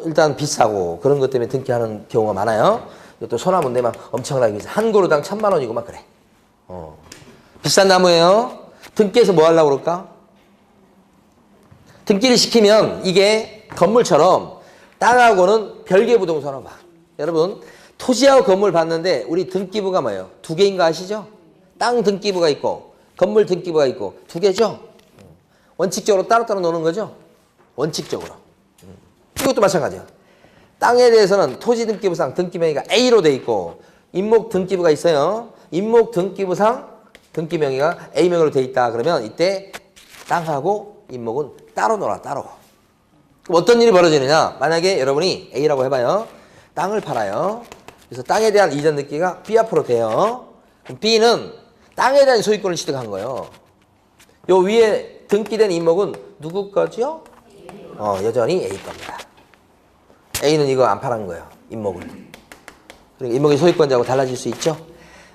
일단 비싸고 그런 것 때문에 등기하는 경우가 많아요. 또 소나무인데 막 엄청나게 비싸. 한 그루당 1,000만 원이고 막 그래. 비싼 나무예요. 등기해서 뭐 하려고 그럴까? 등기를 시키면 이게 건물처럼 땅하고는 별개 부동산으로 막. 여러분 토지하고 건물 봤는데 우리 등기부가 뭐예요? 두 개인 거 아시죠? 땅 등기부가 있고 건물 등기부가 있고 두 개죠? 원칙적으로 따로따로 노는 거죠? 원칙적으로. 이것도 마찬가지야. 땅에 대해서는 토지 등기부상 등기명의가 A로 돼 있고 인목 등기부가 있어요. 인목 등기부상 등기명의가 A명으로 돼 있다. 그러면 이때 땅하고 인목은 따로 놀아, 따로. 그럼 어떤 일이 벌어지느냐? 만약에 여러분이 A라고 해봐요. 땅을 팔아요. 그래서 땅에 대한 이전 등기가 B 앞으로 돼요. 그럼 B는 땅에 대한 소유권을 취득한 거예요. 요 위에 등기된 인목은 누구 거죠? 여전히 A 겁니다. A는 이거 안 팔은 거예요. 인목을. 그러니까 인목의 소유권자하고 달라질 수 있죠.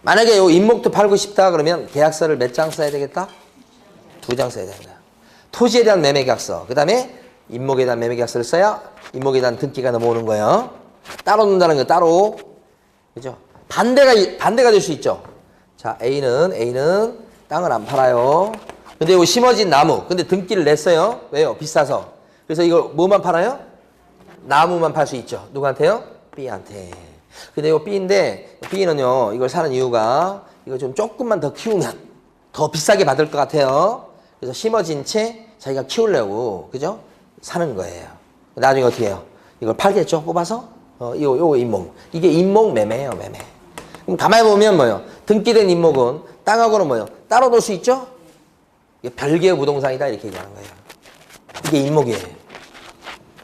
만약에 요 인목도 팔고 싶다 그러면 계약서를 몇 장 써야 되겠다? 2장 써야 된다. 토지에 대한 매매 계약서, 그 다음에 인목에 대한 매매 계약서를 써야 인목에 대한 등기가 넘어오는 거예요. 따로 논다는 거 따로. 그죠? 반대가 될 수 있죠. 자, A는 땅을 안 팔아요. 근데 이거 심어진 나무. 근데 등기를 냈어요. 왜요? 비싸서. 그래서 이거 뭐만 팔아요? 나무만 팔 수 있죠. 누구한테요? B한테. 근데 이거 B인데 B는요 이걸 사는 이유가 이거 좀 조금만 더 키우면 더 비싸게 받을 것 같아요. 그래서 심어진 채 자기가 키우려고 그죠? 사는 거예요. 나중에 어떻게 해요? 이걸 팔겠죠? 뽑아서? 요 인목. 이게 인목 매매예요, 매매. 그럼 가만히 보면 뭐예요? 등기된 인목은 땅하고는 뭐예요? 따로 놓을 수 있죠? 이게 별개의 부동산이다 이렇게 얘기하는 거예요. 이게 인목이에요.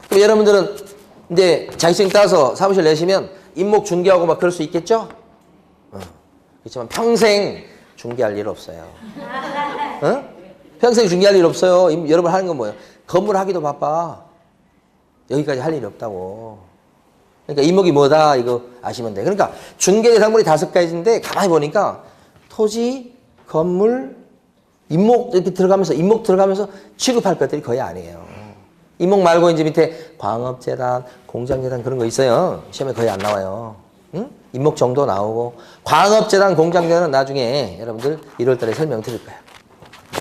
그럼 여러분들은 이제 자격증 따서 사무실 내시면 인목 중개하고 막 그럴 수 있겠죠? 그렇지만 평생 중개할 일 없어요. 평생 중개할 일 없어요. 여러분 하는 건 뭐예요? 건물 하기도 바빠. 여기까지 할 일이 없다고. 그러니까 인목이 뭐다 이거 아시면 돼. 그러니까 중개 대상물이 5가지인데 가만히 보니까 토지, 건물, 인목 이렇게 들어가면서 인목 들어가면서 취급할 것들이 거의 아니에요. 인목 말고 이제 밑에 광업재단, 공장재단 그런 거 있어요. 시험에 거의 안 나와요. 응? 인목 정도 나오고 광업재단, 공장재단은 나중에 여러분들 1월 달에 설명드릴 거예요.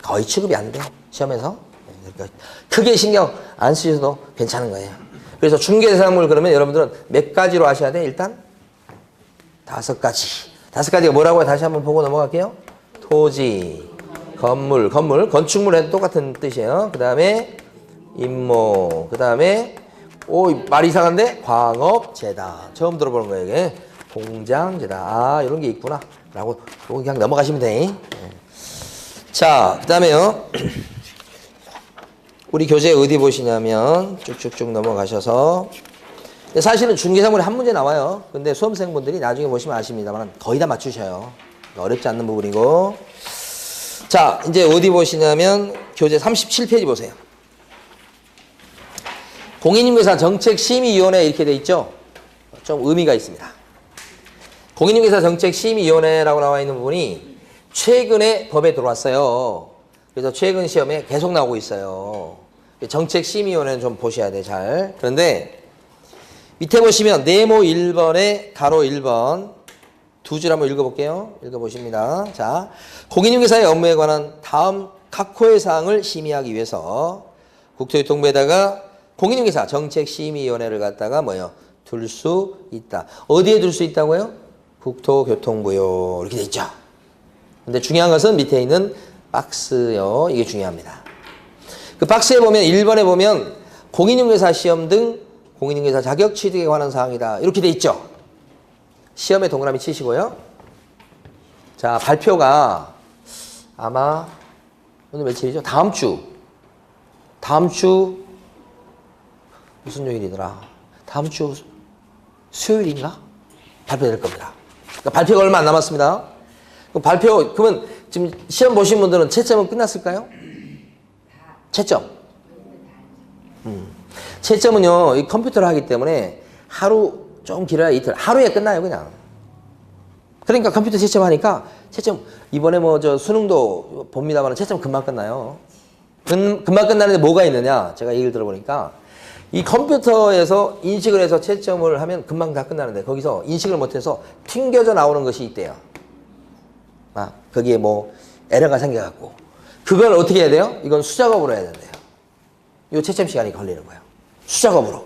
거의 취급이 안 돼. 시험에서. 그러니까 크게 신경 안 쓰셔도 괜찮은 거예요. 그래서 중개대상물 그러면 여러분들은 몇 가지로 아셔야 돼? 일단 5가지. 5가지가 뭐라고요? 다시 한번 보고 넘어갈게요. 토지, 건물, 건축물에도 똑같은 뜻이에요. 그 다음에 인목, 그 다음에 말 이상한데 광업재단 처음 들어보는 거예요. 이게 공장재단 이런 게 있구나 라고 그냥 넘어가시면 돼. 자, 그 다음에요. 우리 교재 어디 보시냐면 쭉쭉쭉 넘어가셔서 사실은 중개사물에 한 문제 나와요. 근데 수험생분들이 나중에 보시면 아십니다만 거의 다 맞추셔요. 어렵지 않는 부분이고. 자, 이제 어디 보시냐면 교재 37페이지 보세요. 공인중개사 정책심의위원회 이렇게 돼 있죠. 좀 의미가 있습니다. 공인중개사 정책심의위원회라고 나와 있는 부분이 최근에 법에 들어왔어요. 그래서 최근 시험에 계속 나오고 있어요. 정책심의위원회는 좀 보셔야 돼, 잘. 그런데 밑에 보시면 네모 1번에 가로 1번 두 줄 한번 읽어볼게요. 읽어보십니다. 자, 공인중개사의 업무에 관한 다음 각 호의 사항을 심의하기 위해서 국토교통부에다가 공인중개사 정책심의위원회를 갖다가 뭐요? 둘 수 있다. 어디에 둘 수 있다고요? 국토교통부요. 이렇게 돼 있죠. 근데 중요한 것은 밑에 있는 박스요. 이게 중요합니다. 그 박스에 보면 1번에 보면 공인중개사 시험 등 공인중개사 자격 취득에 관한 사항이다. 이렇게 돼 있죠. 시험에 동그라미 치시고요. 자, 발표가 아마 오늘 며칠이죠? 다음 주 무슨 요일이더라? 다음 주 수요일인가? 발표될 겁니다. 그러니까 발표가 얼마 안 남았습니다. 그러면 지금 시험 보신 분들은 채점은 끝났을까요? 채점. 채점은요, 이 컴퓨터로 하기 때문에 하루 좀 길어야 이틀. 하루에 끝나요, 그냥. 그러니까 컴퓨터 채점하니까 채점, 이번에 뭐 저 수능도 봅니다만 채점 금방 끝나요. 금방 끝나는데 뭐가 있느냐? 제가 얘기를 들어보니까 이 컴퓨터에서 인식을 해서 채점을 하면 금방 다 끝나는데 거기서 인식을 못해서 튕겨져 나오는 것이 있대요. 거기에 뭐 에러가 생겨갖고 그걸 어떻게 해야 돼요? 이건 수작업으로 해야 된대요. 이 채점 시간이 걸리는 거예요. 수작업으로.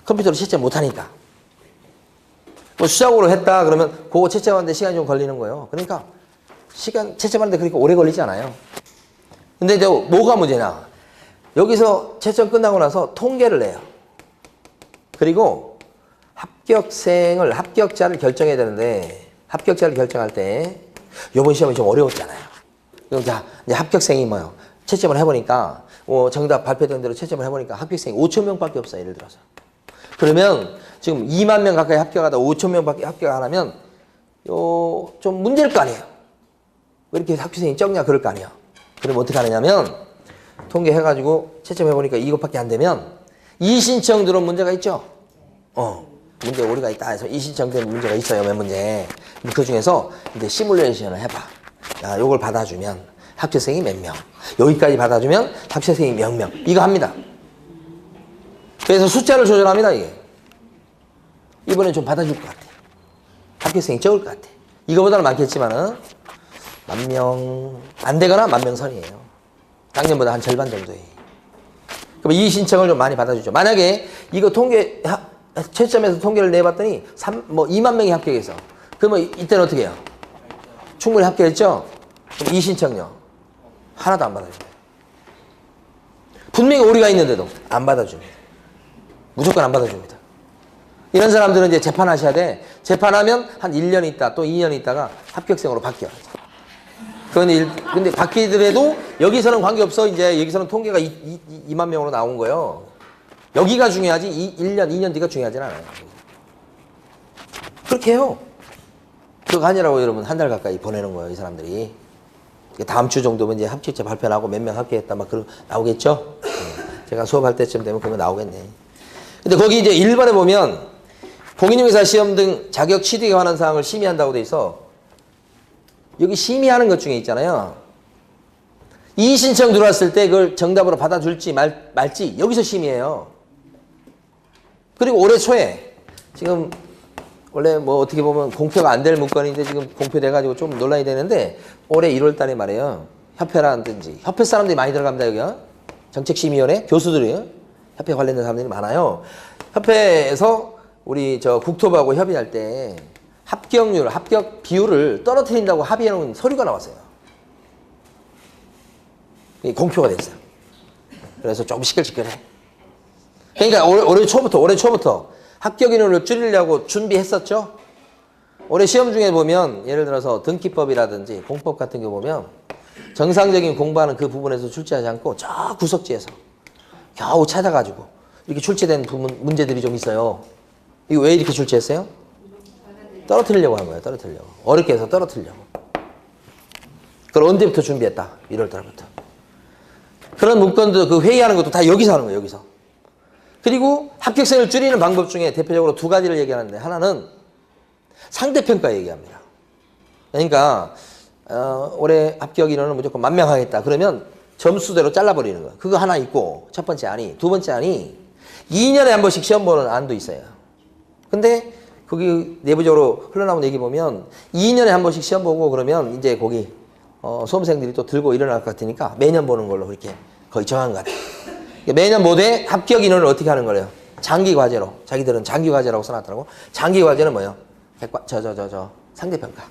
컴퓨터로 채점 못하니까. 뭐 수작업으로 했다 그러면 그거 채점하는데 시간이 좀 걸리는 거예요. 그러니까 채점하는데 그렇게 오래 걸리지 않아요. 근데 이제 뭐가 문제냐? 여기서 채점 끝나고 나서 통계를 내요. 그리고 합격자를 결정해야 되는데 합격자를 결정할 때 이번 시험이 좀 어려웠잖아요. 그럼 자, 이제 합격생이 뭐요? 채점을 해보니까 정답 발표된 대로 채점을 해보니까 합격생이 5천 명밖에 없어요. 예를 들어서. 그러면 지금 2만 명 가까이 합격하다 5천 명밖에 합격 안 하면 좀 문제일 거 아니에요. 왜 이렇게 합격생이 적냐 그럴 거 아니에요. 그럼 어떻게 하느냐면 통계해가지고 채점해보니까 이것밖에 안 되면 이신청 들어온 문제가 있죠. 문제 오류가 있다 해서 이신청된 문제가 있어요. 몇 문제. 그 중에서 이제 시뮬레이션을 해봐. 야, 요걸 받아주면 합격생이 몇 명. 여기까지 받아주면 합격생이 몇 명. 이거 합니다. 그래서 숫자를 조절합니다, 이게. 이번엔 좀 받아줄 것 같아. 합격생이 적을 것 같아. 이거보다는 많겠지만은, 10,000명, 안 되거나 10,000명 선이에요. 작년보다 한 절반 정도에. 그럼 이 신청을 좀 많이 받아주죠. 만약에 이거 채점에서 통계를 내봤더니 2만 명이 합격해서. 그러면 이때는 어떻게 해요? 충분히 합격했죠? 그럼 이 신청요. 하나도 안 받아줍니다. 분명히 오류가 있는데도 안 받아줍니다. 무조건 안 받아줍니다. 이런 사람들은 이제 재판하셔야 돼. 재판하면 한 1년 있다 또 2년 있다가 합격생으로 바뀌어요. 근데 바뀌더라도 여기서는 관계없어. 이제 여기서는 통계가 2만 명으로 나온 거예요. 여기가 중요하지 1년, 2년 뒤가 중요하진 않아요. 그렇게 해요. 그거 아니라고 여러분 한 달 가까이 보내는 거예요. 이 사람들이. 다음 주 정도면 이제 합격자 발표 나고 몇 명 합격했다 막 나오겠죠. 제가 수업할 때쯤 되면 그거 나오겠네. 근데 거기 이제 1번에 보면 공인중개사 시험 등 자격 취득에 관한 사항을 심의한다고 돼 있어. 여기 심의하는 것 중에 있잖아요. 이 신청 들어왔을 때 그걸 정답으로 받아줄지 말지 여기서 심의해요. 그리고 올해 초에 지금 원래 뭐 어떻게 보면 공표가 안 될 문건인데 지금 공표돼가지고 좀 논란이 되는데 올해 1월 달에 말이에요. 협회라든지 협회 사람들이 많이 들어갑니다. 여기요. 정책심의위원회 교수들이요. 협회 관련된 사람들이 많아요. 협회에서 우리 국토부하고 협의할 때 합격률, 합격 비율을 떨어뜨린다고 합의해놓은 서류가 나왔어요. 공표가 됐어요. 그래서 좀 시끌시끌해. 그러니까 올해 초부터 합격 인원을 줄이려고 준비했었죠. 올해 시험 중에 보면 예를 들어서 등기법이라든지 공법 같은 거 보면 정상적인 공부하는 그 부분에서 출제하지 않고 저 구석지에서 겨우 찾아가지고 이렇게 출제된 문제들이 좀 있어요. 이거 왜 이렇게 출제했어요? 떨어뜨리려고 한 거예요. 떨어뜨리려고. 어렵게 해서 떨어뜨리려고. 그걸 언제부터 준비했다? 1월 달부터. 그런 문건도 그 회의하는 것도 다 여기서 하는 거예요. 여기서. 그리고 합격생을 줄이는 방법 중에 대표적으로 두 가지를 얘기하는데 하나는 상대평가 얘기합니다. 그러니까 올해 합격 인원은 무조건 10,000명 하겠다. 그러면 점수대로 잘라버리는 거예요. 그거 하나 있고 첫 번째 안이. 두 번째 안이 2년에 한 번씩 시험 보는 안도 있어요. 근데 거기 내부적으로 흘러나온 얘기 보면 2년에 한 번씩 시험 보고 그러면 이제 거기 수험생들이 또 들고 일어날 것 같으니까 매년 보는 걸로 그렇게 거의 정한 것 같아요. 매년 모두에 합격 인원을 어떻게 하는 거래요? 장기 과제로. 자기들은 장기 과제라고 써놨더라고. 장기 과제는 뭐예요? 상대평가.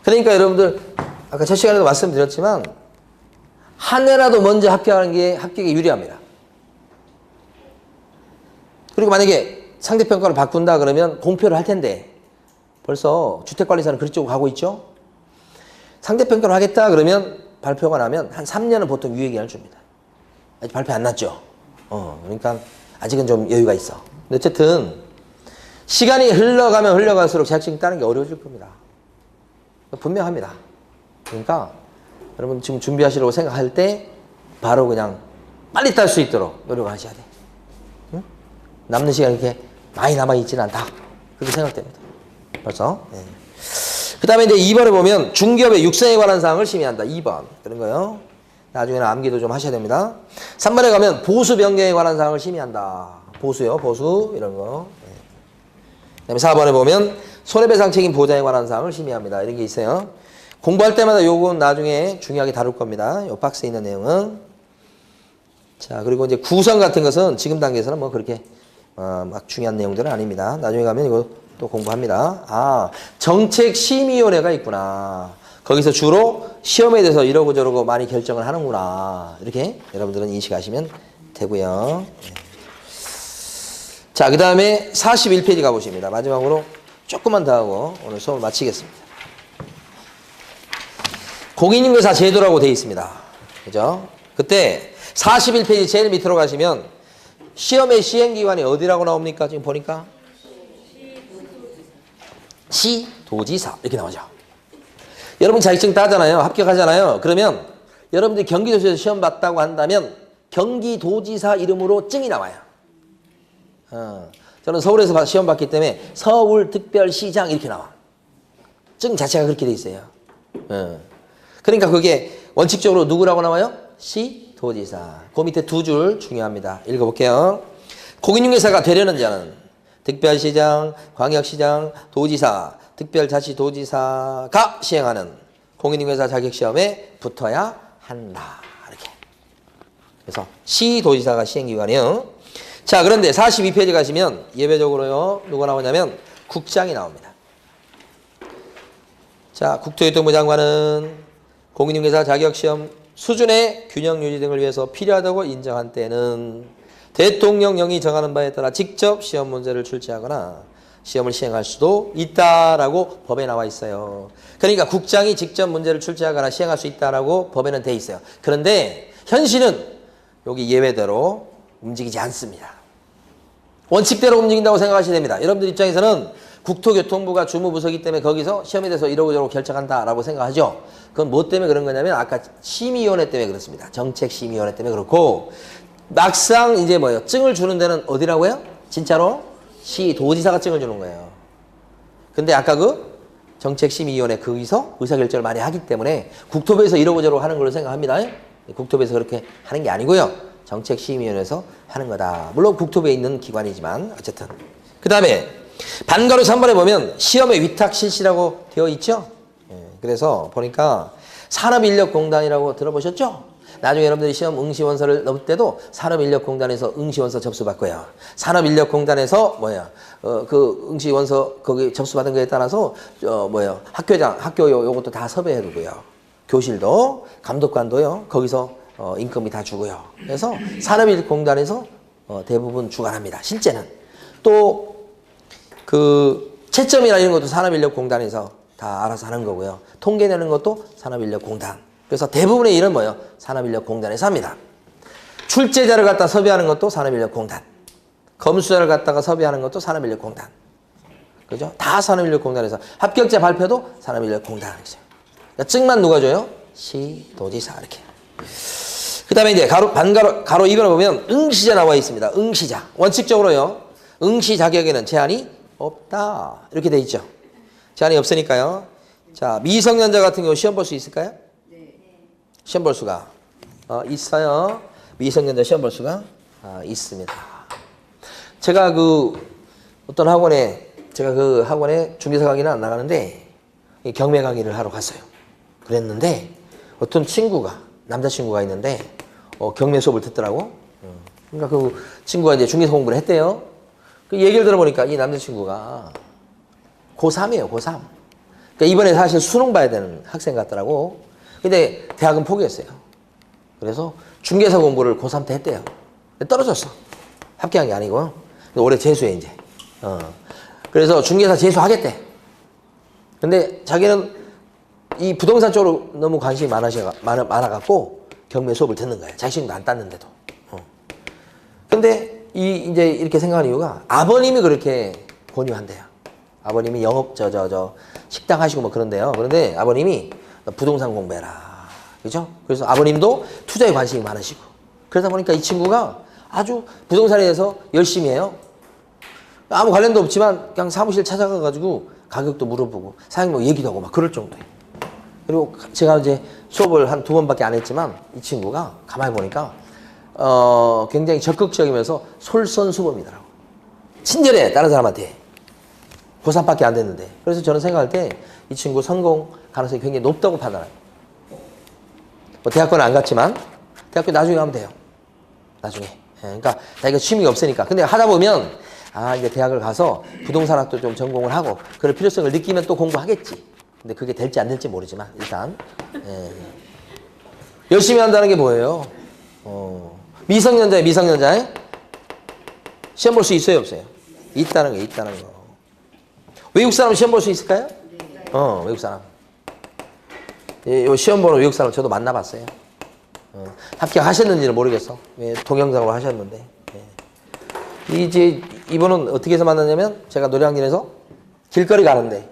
그러니까 여러분들 아까 첫 시간에도 말씀드렸지만 한 해라도 먼저 합격하는 게 합격에 유리합니다. 그리고 만약에 상대평가를 바꾼다 그러면 공표를 할 텐데 벌써 주택관리사는 그쪽으로 가고 있죠. 상대평가를 하겠다 그러면 발표가 나면 한 3년은 보통 유예기간을 줍니다. 아직 발표 안 났죠. 그러니까 아직은 좀 여유가 있어. 근데 어쨌든 시간이 흘러가면 흘러갈수록 자격증 따는 게 어려워질 겁니다. 분명합니다. 그러니까 여러분 지금 준비하시려고 생각할 때 바로 그냥 빨리 딸 수 있도록 노력하셔야 돼. 응? 남는 시간이 이렇게 많이 남아있지는 않다. 그렇게 생각됩니다. 벌써. 네. 그 다음에 이제 2번에 보면 중기업의 육성에 관한 사항을 심의한다. 2번. 그런 거요. 나중에는 암기도 좀 하셔야 됩니다. 3번에 가면 보수 변경에 관한 사항을 심의한다. 보수요. 보수. 이런 거. 네. 그 다음에 4번에 보면 손해배상 책임 보장에 관한 사항을 심의합니다. 이런 게 있어요. 공부할 때마다 요건 나중에 중요하게 다룰 겁니다. 요 박스에 있는 내용은. 자, 그리고 이제 구성 같은 것은 지금 단계에서는 뭐 그렇게 막 중요한 내용들은 아닙니다. 나중에 가면 이거 또 공부합니다. 아, 정책심의위원회가 있구나. 거기서 주로 시험에 대해서 이러고 저러고 많이 결정을 하는구나. 이렇게 여러분들은 인식하시면 되고요. 자, 그 다음에 41페이지 가보십니다. 마지막으로 조금만 더 하고 오늘 수업을 마치겠습니다. 공인중개사 제도라고 되어 있습니다. 그죠? 그때 41페이지 제일 밑으로 가시면 시험의 시행기관이 어디라고 나옵니까? 지금 보니까 시도지사 이렇게 나오죠. 여러분 자격증 따잖아요. 합격하잖아요. 그러면 여러분들이 경기도지사에서 시험 봤다고 한다면 경기도지사 이름으로 증이 나와요. 저는 서울에서 시험 봤기 때문에 서울특별시장 이렇게 나와. 증 자체가 그렇게 돼 있어요. 그러니까 그게 원칙적으로 누구라고 나와요? 시도지사. 그 밑에 두 줄 중요합니다. 읽어볼게요. 공인중개사가 되려는 자는 특별시장, 광역시장, 도지사, 특별자치도지사가 시행하는 공인중개사 자격시험에 붙어야 한다. 이렇게. 그래서 시도지사가 시행기관이에요. 자, 그런데 42페이지 가시면 예외적으로요. 누가 나오냐면 국장이 나옵니다. 자, 국토교통부 장관은 공인중개사 자격시험 수준의 균형 유지 등을 위해서 필요하다고 인정한 때는 대통령령이 정하는 바에 따라 직접 시험 문제를 출제하거나 시험을 시행할 수도 있다라고 법에 나와 있어요. 그러니까 국장이 직접 문제를 출제하거나 시행할 수 있다라고 법에는 돼 있어요. 그런데 현실은 여기 예외대로 움직이지 않습니다. 원칙대로 움직인다고 생각하셔야 됩니다. 여러분들 입장에서는 국토교통부가 주무부서기 때문에 거기서 시험에 대해서 이러고 저러고 결정한다라고 생각하죠. 그건 뭐 때문에 그런 거냐면 아까 심의위원회 때문에 그렇습니다. 정책심의위원회 때문에 그렇고 막상 이제 뭐예요? 증을 주는 데는 어디라고요? 진짜로 시도지사가 증을 주는 거예요. 근데 아까 그 정책심의위원회 거기서 의사결정을 많이 하기 때문에 국토부에서 이러고 저러고 하는 걸로 생각합니다. 국토부에서 그렇게 하는 게 아니고요. 정책심의위원회에서 하는 거다. 물론 국토부에 있는 기관이지만 어쨌든. 그 다음에 반가로 3번에 보면 시험의 위탁 실시라고 되어 있죠. 그래서 보니까 산업인력공단이라고 들어보셨죠? 나중에 여러분들이 시험 응시원서를 넣을 때도 산업인력공단에서 응시원서 접수받고요. 산업인력공단에서 그 응시원서 거기 접수받은 거에 따라서 학교 요것도 다 섭외해두고요. 교실도 감독관도요. 거기서 인건비 다 주고요. 그래서 산업인력공단에서 대부분 주관합니다. 실제는 또 그 채점이나 이런 것도 산업인력공단에서 다 알아서 하는 거고요. 통계 내는 것도 산업인력공단. 그래서 대부분의 일은 뭐예요? 산업인력공단에서 합니다. 출제자를 갖다 섭외하는 것도 산업인력공단. 검수자를 갖다가 섭외하는 것도 산업인력공단. 그죠? 다 산업인력공단에서. 합격자 발표도 산업인력공단. 그러니까 증만 누가 줘요? 시도지사. 이렇게. 그 다음에 이제 가로 2번을 보면 응시자 나와 있습니다. 응시자. 원칙적으로요. 응시 자격에는 제한이 없다. 이렇게 돼 있죠. 제한이 없으니까요. 자, 미성년자 같은 경우 시험 볼 수 있을까요? 네. 시험 볼 수가 있어요. 미성년자 시험 볼 수가 있습니다. 제가 어떤 학원에 제가 그 학원에 중개사 강의는 안 나가는데 경매 강의를 하러 갔어요. 그랬는데 어떤 친구가 남자친구가 있는데 경매 수업을 듣더라고. 그러니까 그 친구가 이제 중개사 공부를 했대요. 그 얘기를 들어보니까 이 남자친구가 고3이에요. 고3. 그러니까 이번에 사실 수능 봐야 되는 학생 같더라고. 근데 대학은 포기했어요. 그래서 중개사 공부를 고3 때 했대요. 떨어졌어. 합격한 게 아니고. 올해 재수해 이제. 그래서 중개사 재수하겠대. 근데 자기는 이 부동산 쪽으로 너무 관심이 많아갖고 경매 수업을 듣는 거예요. 자기 시험도 안 땄는데도. 근데 이제 이렇게 생각하는 이유가 아버님이 그렇게 권유한대요. 아버님이 영업 식당 하시고 뭐 그런데요. 그런데 아버님이 부동산 공부해라. 그죠? 그래서 아버님도 투자에 관심이 많으시고. 그러다 보니까 이 친구가 아주 부동산에 대해서 열심히 해요. 아무 관련도 없지만 그냥 사무실 찾아가가지고 가격도 물어보고 사장님하고 얘기도 하고 막 그럴 정도예요. 그리고 제가 이제 수업을 한 2번밖에 안 했지만 이 친구가 가만히 보니까 굉장히 적극적이면서 솔선수범이더라고. 친절해, 다른 사람한테. 고3밖에 안 됐는데. 그래서 저는 생각할 때 이 친구 성공 가능성이 굉장히 높다고 판단해요. 뭐 대학교는 안 갔지만 대학교 나중에 가면 돼요. 나중에. 그러니까 자기가 취미가 없으니까. 근데 하다 보면 이제 대학을 가서 부동산학도 좀 전공을 하고 그럴 필요성을 느끼면 또 공부하겠지. 근데 그게 될지 안 될지 모르지만 일단 열심히 한다는 게 뭐예요? 미성년자에 시험 볼 수 있어요, 없어요? 있다는 거. 외국 사람 시험 볼 수 있을까요? 외국 사람. 요 시험 보는 외국 사람 저도 만나봤어요. 합격하셨는지는 모르겠어. 동영상으로 하셨는데. 이제 이분은 어떻게 해서 만났냐면 제가 노량진에서 길거리 가는데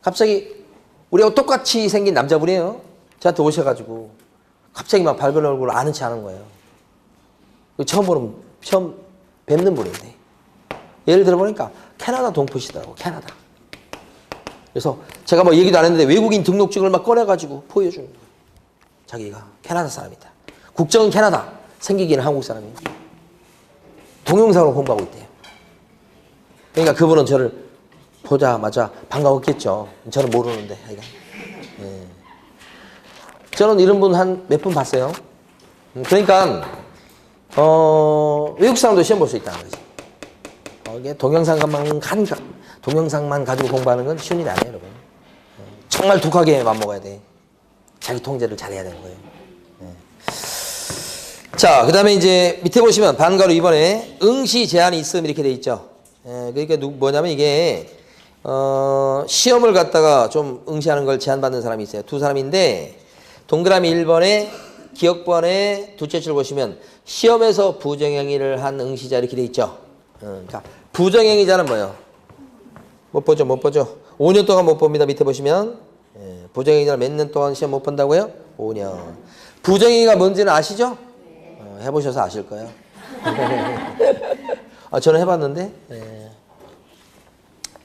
갑자기 우리하고 똑같이 생긴 남자분이에요. 저한테 오셔가지고 갑자기 막 밝은 얼굴을 아는 체 하는 거예요. 처음 뵙는 분인데 예를 들어보니까 캐나다 동포시더라고. 캐나다. 그래서 제가 뭐 얘기도 안 했는데 외국인 등록증을 막 꺼내가지고 보여주는 거예요. 자기가 캐나다 사람이다. 국적은 캐나다. 생기기는 한국 사람이에요. 동영상으로 공부하고 있대요. 그러니까 그분은 저를 보자마자 반가웠겠죠. 저는 모르는데. 저는 이런 분 한 몇 분 봤어요. 그러니까 외국 사람도 시험 볼 수 있다는 거지. 이게 동영상만 가지고 공부하는 건 쉬운 일이 아니에요, 여러분. 정말 독하게 맘먹어야 돼. 자기 통제를 잘해야 되는 거예요. 자, 그 다음에 이제 밑에 보시면 반가로 2번에 응시 제한이 있음 이렇게 돼 있죠. 그러니까 뭐냐면 이게 시험을 갖다가 좀 응시하는 걸 제한받는 사람이 있어요. 두 사람인데 동그라미 1번에 기억번에 둘째 줄 보시면 시험에서 부정행위를 한 응시자 이렇게 돼 있죠. 자, 부정행위자는 뭐예요? 못 보죠. 5년 동안 못 봅니다. 밑에 보시면 부정행위자는 몇 년 동안 시험 못 본다고요? 5년. 부정행위가 뭔지는 아시죠? 해보셔서 아실 거예요. 저는 해봤는데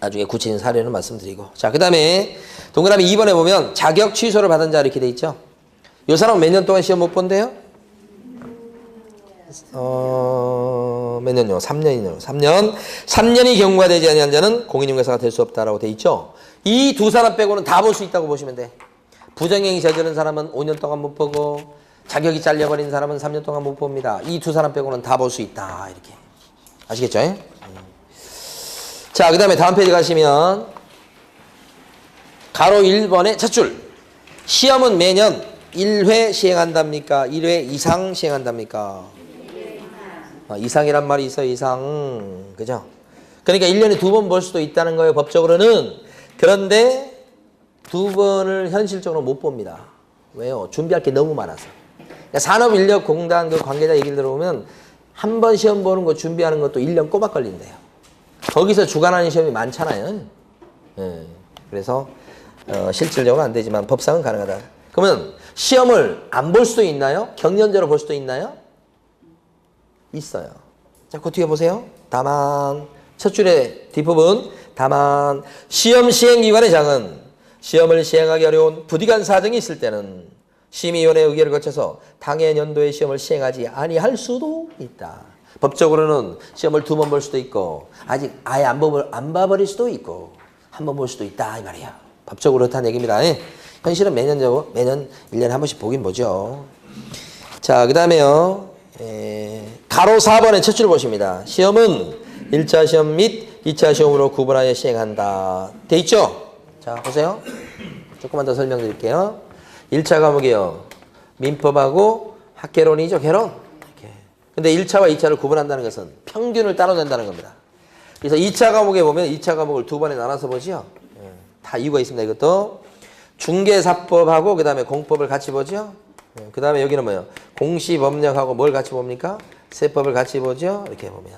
나중에 구체적인 사례는 말씀드리고. 자, 그 다음에 동그라미 2번에 보면 자격 취소를 받은 자 이렇게 돼 있죠. 이 사람은 몇 년 동안 시험 못 본대요? 몇 년요? 3년이네요. 3년이 경과되지 아니한 자는 공인중개사가 될 수 없다라고 돼 있죠. 이 두 사람 빼고는 다 볼 수 있다고 보시면 돼. 부정행위 저지른 사람은 5년 동안 못 보고 자격이 잘려버린 사람은 3년 동안 못 봅니다. 이 두 사람 빼고는 다 볼 수 있다. 이렇게. 아시겠죠? 자, 그 다음에 다음 페이지 가시면 가로 1번의 첫 줄. 시험은 매년 1회 시행한답니까? 1회 이상 시행한답니까? 이상이란 말이 있어요. 이상. 그죠? 그러니까 1년에 2번 볼 수도 있다는 거예요. 법적으로는. 그런데 2번을 현실적으로 못 봅니다. 왜요? 준비할 게 너무 많아서. 그러니까 산업인력공단 그 관계자 얘기를 들어보면 한 번 시험 보는 거 준비하는 것도 1년 꼬박 걸린대요. 거기서 주관하는 시험이 많잖아요. 그래서 실질적으로 안 되지만 법상은 가능하다. 그러면 시험을 안 볼 수도 있나요? 경연자로 볼 수도 있나요? 있어요. 자, 그 뒤에 보세요. 다만 첫 줄의 뒷부분 다만 시험 시행기관의 장은 시험을 시행하기 어려운 부득이한 사정이 있을 때는 심의위원회 의결을 거쳐서 당해 연도의 시험을 시행하지 아니할 수도 있다. 법적으로는 시험을 2번 볼 수도 있고 아직 아예 안 봐버릴 수도 있고 한 번 볼 수도 있다 이 말이야. 법적으로 그렇다는 얘기입니다. 현실은 매년 1년에 한 번씩 보긴 보죠. 자, 그 다음에요. 가로 4번의 첫 줄 보십니다. 시험은 1차 시험 및 2차 시험으로 구분하여 시행한다. 돼 있죠? 자, 보세요. 조금만 더 설명드릴게요. 1차 과목이요. 민법하고 학개론이죠, 개론. 이렇게. 근데 1차와 2차를 구분한다는 것은 평균을 따로 낸다는 겁니다. 그래서 2차 과목에 보면 2차 과목을 2번에 나눠서 보죠. 다 이유가 있습니다. 이것도 중개사법하고 그 다음에 공법을 같이 보죠. 그 다음에 여기는 뭐예요? 공시법령하고 뭘 같이 봅니까? 세법을 같이 보죠. 이렇게 보면.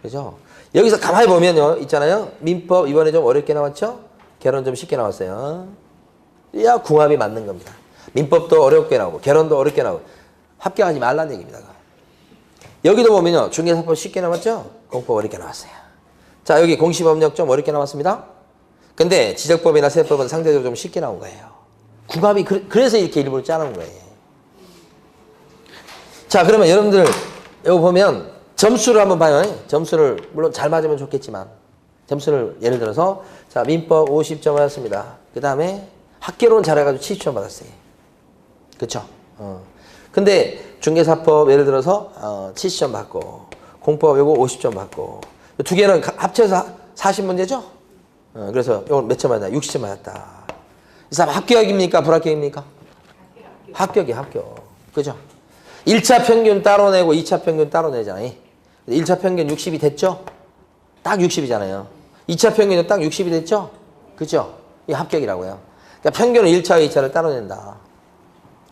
그죠? 여기서 가만히 보면요. 있잖아요. 민법 이번에 좀 어렵게 나왔죠? 개론 좀 쉽게 나왔어요. 야, 궁합이 맞는 겁니다. 민법도 어렵게 나오고 개론도 어렵게 나오고 합격하지 말라는 얘기입니다. 여기도 보면요. 중개사법 쉽게 나왔죠? 공법 어렵게 나왔어요. 자, 여기 공시법령 좀 어렵게 나왔습니다. 근데 지적법이나 세법은 상대적으로 좀 쉽게 나온 거예요. 궁합이 그래서 이렇게 일부러 짜놓은 거예요. 자, 그러면 여러분들 여기 보면 점수를 한번 봐요. 점수를 물론 잘 맞으면 좋겠지만 점수를 예를 들어서 자, 민법 50점 받았습니다. 그 다음에 학개론 잘해가지고 70점 받았어요. 그쵸? 근데 중개사법 예를 들어서 70점 받고 공법 요거 50점 받고 두 개는 합쳐서 40문제죠? 그래서 요거 몇 점 받았나? 60점 받았다. 이 사람 합격입니까? 불합격입니까? 합격이에요, 합격. 그죠? 1차 평균 따로 내고 2차 평균 따로 내잖아요. 1차 평균 60이 됐죠? 딱 60이잖아요. 2차 평균은 딱 60이 됐죠? 그죠? 이 합격이라고요. 그러니까 평균은 1차와 2차를 따로 낸다.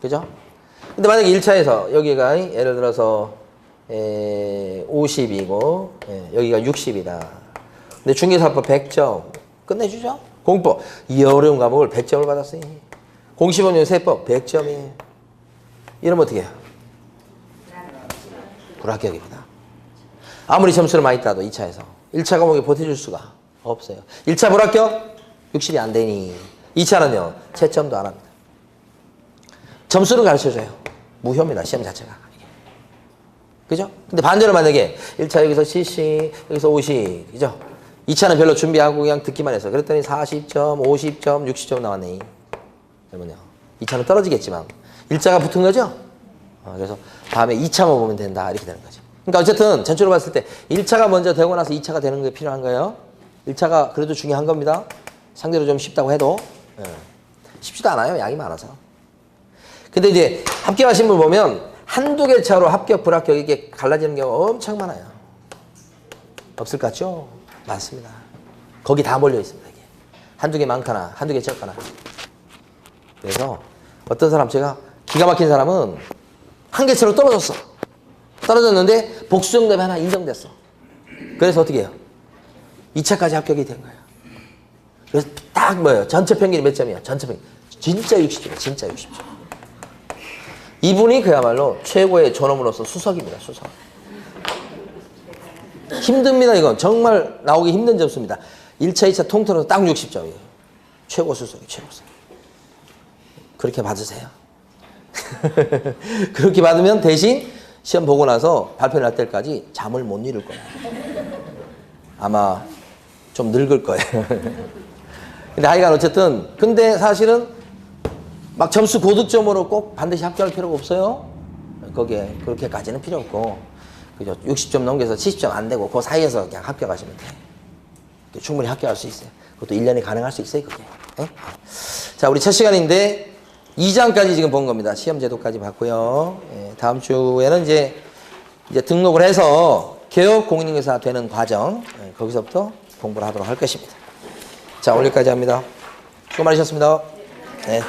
그죠? 근데 만약에 1차에서 여기가 예를 들어서 50이고 여기가 60이다. 근데 중개사법 100점 끝내주죠? 공법 이 어려운 과목을 100점을 받았어요. 공시법령 세법 100점이에요. 이러면 어떻게 해요? 불합격입니다. 아무리 점수를 많이 따도 2차에서 1차 과목에 보태줄 수가 없어요. 1차 불합격 60이 안 되니 2차는요 채점도 안 합니다. 점수를 가르쳐줘요. 무효입니다. 시험 자체가. 그죠? 근데 반대로 만약에 1차 여기서 70 여기서 50 그죠? 2차는 별로 준비하고 그냥 듣기만 해서 그랬더니 40점 50점 60점 나왔네. 그러면요 2차는 떨어지겠지만 1차가 붙은 거죠? 그래서 다음에 2차만 보면 된다 이렇게 되는 거죠. 그러니까 어쨌든 전체로 봤을 때 1차가 먼저 되고 나서 2차가 되는 게 필요한 거예요. 1차가 그래도 중요한 겁니다. 상대로 좀 쉽다고 해도 쉽지도 않아요. 양이 많아서. 근데 이제 합격하신 분 보면 한두 개 차로 합격 불합격 이게 갈라지는 경우가 엄청 많아요. 없을 것 같죠? 많습니다. 거기 다 몰려 있습니다. 이게. 한두 개 많거나 한두 개 적거나. 그래서 어떤 사람 제가 기가 막힌 사람은 한 개 차로 떨어졌어. 떨어졌는데 복수 정답이 하나 인정됐어. 그래서 어떻게 해요? 2차까지 합격이 된 거예요. 그래서 딱 뭐예요? 전체 평균이 몇 점이야? 전체 평균. 진짜 60점. 진짜 60점. 이분이 그야말로 최고의 존엄으로서 수석입니다. 수석. 힘듭니다. 이건 정말 나오기 힘든 점수입니다. 1차, 2차 통틀어서 딱 60점이에요. 최고 수석이 최고 수석. 그렇게 받으세요. 그렇게 받으면 대신 시험 보고 나서 발표 날 때까지 잠을 못 이룰 거예요. 아마 좀 늙을 거예요. 근데 하여간 어쨌든 근데 사실은 막 점수 고득점으로 꼭 반드시 합격할 필요가 없어요. 거기에 그렇게까지는 필요 없고 그죠? 60점 넘겨서 70점 안 되고 그 사이에서 그냥 합격하시면 돼요. 충분히 합격할 수 있어요. 그것도 1년이 가능할 수 있어요. 그게. 네? 자, 우리 첫 시간인데 2장까지 지금 본 겁니다. 시험 제도까지 봤고요. 예, 다음 주에는 이제 등록을 해서 개업 공인중개사 되는 과정 거기서부터 공부를 하도록 할 것입니다. 자, 오늘 여기까지 합니다. 수고 많으셨습니다. 네.